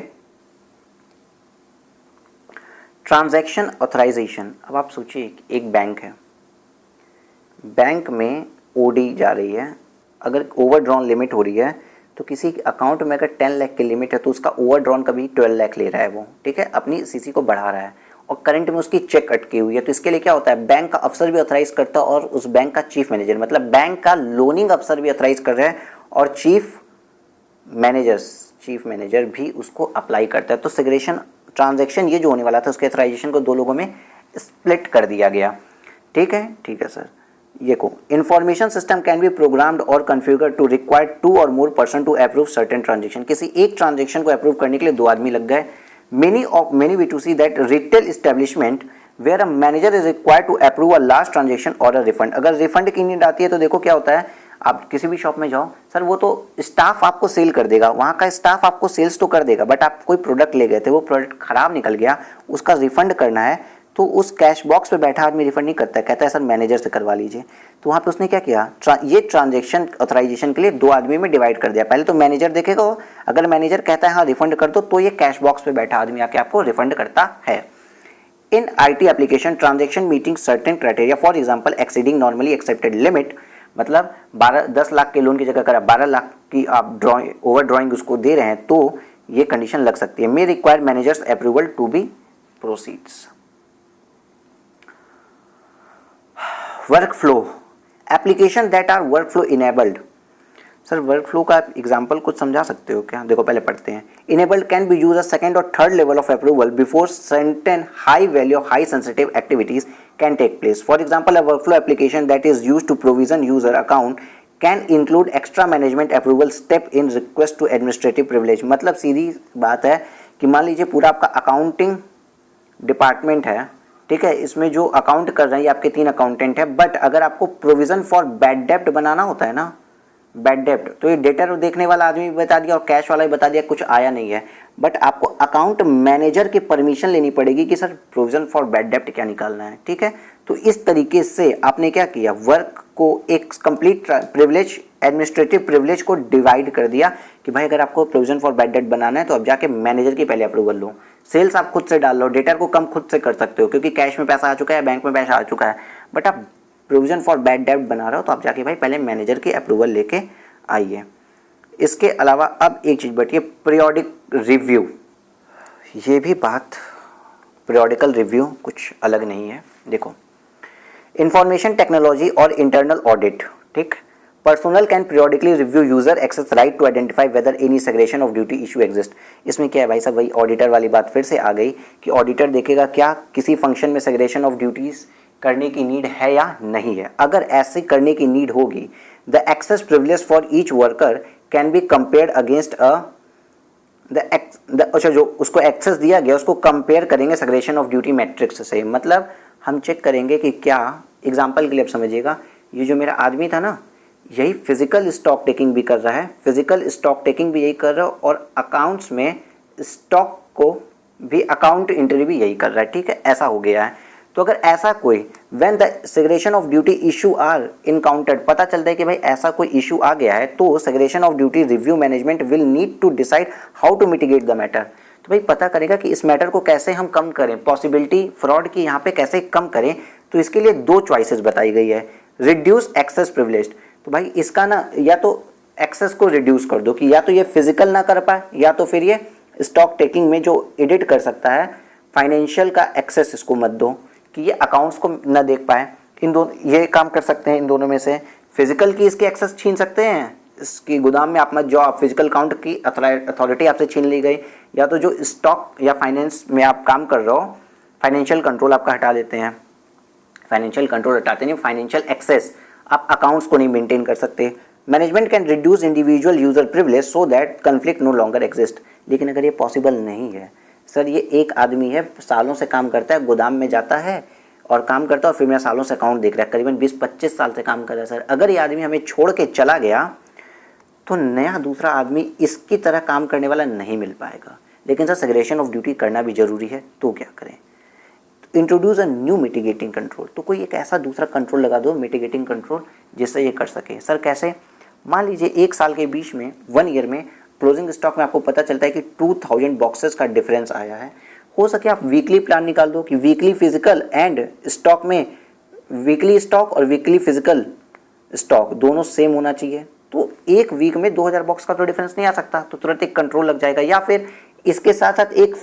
ट्रांजैक्शन ऑथराइजेशन। अब आप सोचिए एक बैंक है, बैंक में ओडी जा रही है, अगर ओवरड्रॉन लिमिट हो रही है तो किसी अकाउंट में अगर 10 लाख की लिमिट है तो उसका ओवरड्रॉन कभी 12 लाख ले रहा है वो। ठीक है, अपनी सीसी को बढ़ा रहा है और करंट में उसकी चेक अटकी हुई है। तो इसके लिए क्या होता है, बैंक का अफसर भी ऑथराइज करता है और उस बैंक का चीफ मैनेजर, मतलब बैंक का लोनिंग अफसर भी ऑथराइज कर रहा है और चीफ मैनेजर भी उसको अप्लाई करता है। तो सेग्रेशन ट्रांजैक्शन ये जो होने वाला था उसके ऑथराइजेशन को 2 लोगों में स्प्लिट कर दिया गया। ठीक है सर। ये को information system can be programmed और कॉन्फ़िगर टू रिक्वायर 2 और more person to approve certain transaction. किसी एक ट्रांजैक्शन को अप्रूव करने के लिए 2 आदमी लग गए। Many B2C that retail establishment where a manager is required to approve a large transaction or a refund। अगर रिफंड की नीड आती है तो देखो क्या होता है, आप किसी भी शॉप में जाओ सर, वो तो स्टाफ आपको सेल कर देगा, वहाँ का स्टाफ आपको सेल्स तो कर देगा, बट आप कोई प्रोडक्ट ले गए थे, वो प्रोडक्ट खराब निकल गया, उसका रिफंड करना है, तो उस कैश बॉक्स पे बैठा आदमी रिफंड नहीं करता है, कहता है सर मैनेजर से करवा लीजिए। तो वहाँ पे उसने क्या किया, ये ट्रांजेक्शन ऑथराइजेशन के लिए 2 आदमी में डिवाइड कर दिया। पहले तो मैनेजर देखेगा, अगर मैनेजर कहता है हाँ रिफंड कर दो, तो ये कैश बॉक्स पे बैठा आदमी आके आपको रिफंड करता है। इन IT application transaction meeting certain criteria, for example exceeding normally accepted limit, मतलब 10 लाख के लोन की जगह अगर आप 12 लाख की आप ओवर ड्रॉइंग उसको दे रहे हैं, तो ये कंडीशन लग सकती है। May require managers approval to be proceeds. Workflow, application that are workflow enabled. Sir workflow का एग्जांपल कुछ समझा सकते हो क्या? देखो पहले पढ़ते हैं। Enabled can be use a second और third level of approval before certain high value high sensitive activities can take place. For example, a workflow application that is used to provision user account can include extra management approval step in request to administrative privilege. मतलब सीधी बात है कि मान लीजिए पूरा आपका accounting department है, ठीक है, इसमें जो अकाउंट कर रहे हैं ये आपके 3 अकाउंटेंट है, बट अगर आपको प्रोविजन फॉर बैड डेप्ट बनाना होता है ना, बैड डेप्ट, तो ये डेटर देखने वाला आदमी भी बता दिया और कैश वाला भी बता दिया कुछ आया नहीं है, बट आपको अकाउंट मैनेजर की परमिशन लेनी पड़ेगी कि सर प्रोविजन फॉर बैड डेप्ट क्या निकालना है, ठीक है। तो इस तरीके से आपने क्या किया, वर्क को एक कंप्लीट प्रिविलेज, एडमिनिस्ट्रेटिव प्रिविलेज को डिवाइड कर दिया कि भाई अगर आपको प्रोविजन फॉर बैड डेप्ट बनाना है तो अब जाके मैनेजर की पहले अप्रूवल लो, सेल्स आप खुद से डाल लो, डेटर को कम खुद से कर सकते हो क्योंकि कैश में पैसा आ चुका है, बैंक में पैसा आ चुका है, बट आप प्रोविजन फॉर बैड डेप्ट बना रहे हो तो आप जाके भाई पहले मैनेजर की अप्रूवल लेके आइए। इसके अलावा अब एक चीज़ बटी है, पीरियोडिक रिव्यू। ये भी बात, पीरियोडिकल रिव्यू कुछ अलग नहीं है। देखो, इंफॉर्मेशन टेक्नोलॉजी और इंटरनल ऑडिट, ठीक, personal can periodically review user access right to identify whether any segregation of duty issue exist. इसमें क्या है भाई साहब, वही ऑडिटर वाली बात फिर से आ गई कि ऑडिटर देखेगा क्या किसी फंक्शन में सेग्रेशन ऑफ ड्यूटीज करने की नीड है या नहीं है। अगर ऐसे करने की नीड होगी, the access privilege for each worker can be compared against अच्छा जो उसको एक्सेस दिया गया उसको कंपेयर करेंगे सेग्रेशन ऑफ ड्यूटी मैट्रिक्स से। मतलब हम चेक करेंगे कि क्या, एग्जाम्पल के लिए आप समझिएगा, ये जो मेरा आदमी था ना, यही फिजिकल स्टॉक टेकिंग भी कर रहा है, फिजिकल स्टॉक टेकिंग भी यही कर रहा है और अकाउंट्स में स्टॉक को भी, अकाउंट एंट्री भी यही कर रहा है, ठीक है, ऐसा हो गया है। तो अगर ऐसा कोई when the segregation of duty issue are encountered, पता चलता है कि भाई ऐसा कोई इशू आ गया है, तो segregation of duty review management will need to decide how to mitigate the matter. तो भाई पता करेगा कि इस मैटर को कैसे हम कम करें, पॉसिबिलिटी फ्रॉड की यहाँ पे कैसे कम करें। तो इसके लिए 2 चॉइसेस बताई गई है, रिड्यूस एक्सेस प्रिविलेज। तो भाई इसका ना, या तो एक्सेस को रिड्यूस कर दो कि या तो ये फिजिकल ना कर पाए, या तो फिर ये स्टॉक टेकिंग में जो एडिट कर सकता है, फाइनेंशियल का एक्सेस इसको मत दो कि ये अकाउंट्स को ना देख पाए। इन दोनों ये काम कर सकते हैं, इन दोनों में से फिजिकल की इसकी एक्सेस छीन सकते हैं, इसकी गोदाम में आप मत जाओ, आप फिजिकल काउंट की अथॉरिटी आपसे छीन ली गई, या तो जो स्टॉक या फाइनेंस में आप काम कर रहे हो, फाइनेंशियल कंट्रोल आपका हटा देते हैं, फाइनेंशियल कंट्रोल हटाते नहीं, फाइनेंशियल एक्सेस, आप अकाउंट्स को नहीं मेंटेन कर सकते। Management can reduce individual user privilege so that conflict no longer exist. लेकिन अगर ये पॉसिबल नहीं है, सर ये एक आदमी है, सालों से काम करता है, गोदाम में जाता है और काम करता है और फिर मेरा सालों से अकाउंट देख रहा है, करीबन 20-25 साल से काम कर रहा है। सर अगर ये आदमी हमें छोड़ के चला गया तो नया दूसरा आदमी इसकी तरह काम करने वाला नहीं मिल पाएगा। लेकिन सर सेग्रेशन ऑफ ड्यूटी करना भी ज़रूरी है, तो क्या करें, introduce a new mitigating control. तो कोई एक ऐसा दूसरा कंट्रोल लगा दो, मिटिगेटिंग कंट्रोल, जिससे ये कर सके। सर कैसे, मान लीजिए 1 साल के बीच में, 1 ईयर में क्लोजिंग स्टॉक में आपको पता चलता है कि 2000 बॉक्सेस का डिफरेंस आया है। हो सके आप वीकली प्लान निकाल दो कि वीकली फिजिकल एंड स्टॉक में, वीकली स्टॉक और वीकली फिजिकल स्टॉक दोनों सेम होना चाहिए। तो एक वीक में 2000 बॉक्स का तो डिफरेंस नहीं आ सकता, तो तुरंत एक कंट्रोल लग जाएगा। या फिर इसके साथ साथ एक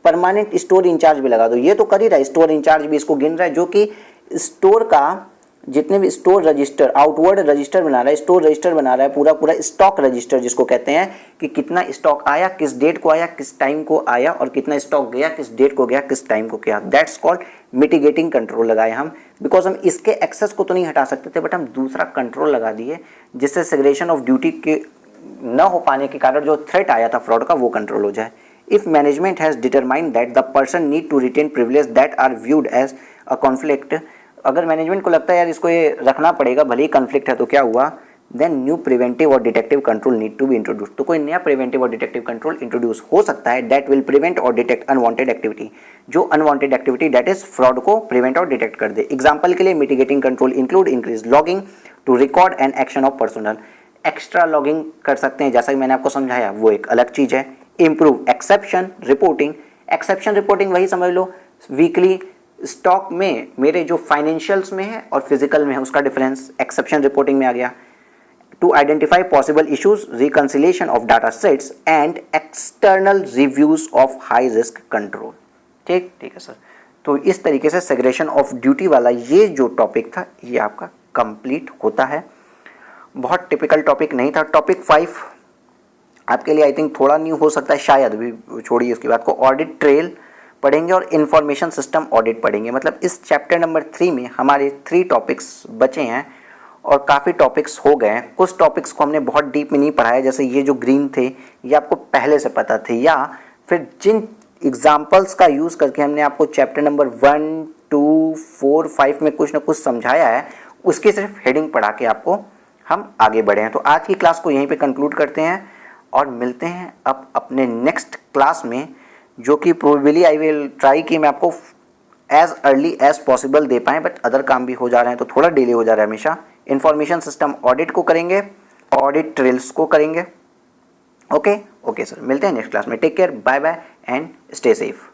परमानेंट स्टोर इंचार्ज भी लगा दो। ये तो कर ही रहा है, स्टोर इंचार्ज भी इसको गिन रहा है, जो कि स्टोर का जितने भी स्टोर रजिस्टर, आउटवर्ड रजिस्टर बना रहा है, स्टोर रजिस्टर बना रहा है, पूरा पूरा स्टॉक रजिस्टर जिसको कहते हैं, कि कितना स्टॉक आया, किस डेट को आया, किस टाइम को आया, और कितना स्टॉक गया, किस डेट को गया, किस टाइम को गया। दैट्स कॉल्ड मिटिगेटिंग कंट्रोल लगाए हम, बिकॉज हम इसके एक्सेस को तो नहीं हटा सकते थे, बट हम दूसरा कंट्रोल लगा दिए जिससे सेग्रेशन ऑफ ड्यूटी के न हो पाने के कारण जो थ्रेट आया था फ्रॉड का, वो कंट्रोल हो जाए। If management has determined that the person need to retain privilege that are viewed as a conflict अगर मैनेजमेंट को लगता है यार इसको ये रखना पड़ेगा, भले ही कन्फ्लिक्ट है तो क्या हुआ, देन न्यू प्रिवेंटिव और detective control need to be introduce. तो कोई नया प्रिवेंटिव और डिटेक्टिव कंट्रोल इंट्रोड्यूस हो सकता है दैट विल प्रिवेंट और डिटेक्ट अनवांटेड एक्टिविटी, जो unwanted activity that is fraud को प्रिवेंट और डिटेक्ट कर दे। एग्जाम्पल के लिए mitigating control include increase logging to record and action of personal. Extra logging कर सकते हैं, जैसा कि मैंने आपको समझाया, वो एक अलग चीज है। Improve exception reporting. Exception reporting वही समझ लो, वीकली स्टॉक में मेरे जो फाइनेंशियल्स में है और फिजिकल में है उसका डिफरेंस एक्सेप्शन रिपोर्टिंग में आ गया। To identify possible issues, reconciliation of data sets and external reviews of high risk control. ठीक है सर। तो इस तरीके से सेग्रेगेशन ऑफ ड्यूटी वाला ये जो टॉपिक था ये आपका कंप्लीट होता है। बहुत टिपिकल टॉपिक नहीं था। टॉपिक 5 आपके लिए आई थिंक थोड़ा न्यू हो सकता है, शायद भी, छोड़िए उसकी बात को। ऑडिट ट्रेल पढ़ेंगे और इंफॉर्मेशन सिस्टम ऑडिट पढ़ेंगे। मतलब इस चैप्टर नंबर 3 में हमारे 3 टॉपिक्स बचे हैं और काफ़ी टॉपिक्स हो गए हैं। कुछ टॉपिक्स को हमने बहुत डीप में नहीं पढ़ाया, जैसे ये जो ग्रीन थे ये आपको पहले से पता थे, या फिर जिन एग्जाम्पल्स का यूज़ करके हमने आपको चैप्टर नंबर 1, 2, 4, 5 में कुछ ना कुछ समझाया है, उसकी सिर्फ हेडिंग पढ़ा के आपको हम आगे बढ़े हैं। तो आज की क्लास को यहीं पे कंक्लूड करते हैं और मिलते हैं अब अपने नेक्स्ट क्लास में, जो कि प्रोबेबली आई विल ट्राई कि मैं आपको एज अर्ली एज पॉसिबल दे पाएँ, बट अदर काम भी हो जा रहे हैं तो थोड़ा डिले हो जा रहा है हमेशा। इंफॉर्मेशन सिस्टम ऑडिट को करेंगे, ऑडिट ट्रेल्स को करेंगे। ओके सर, मिलते हैं नेक्स्ट क्लास में। Take care, bye bye and stay safe.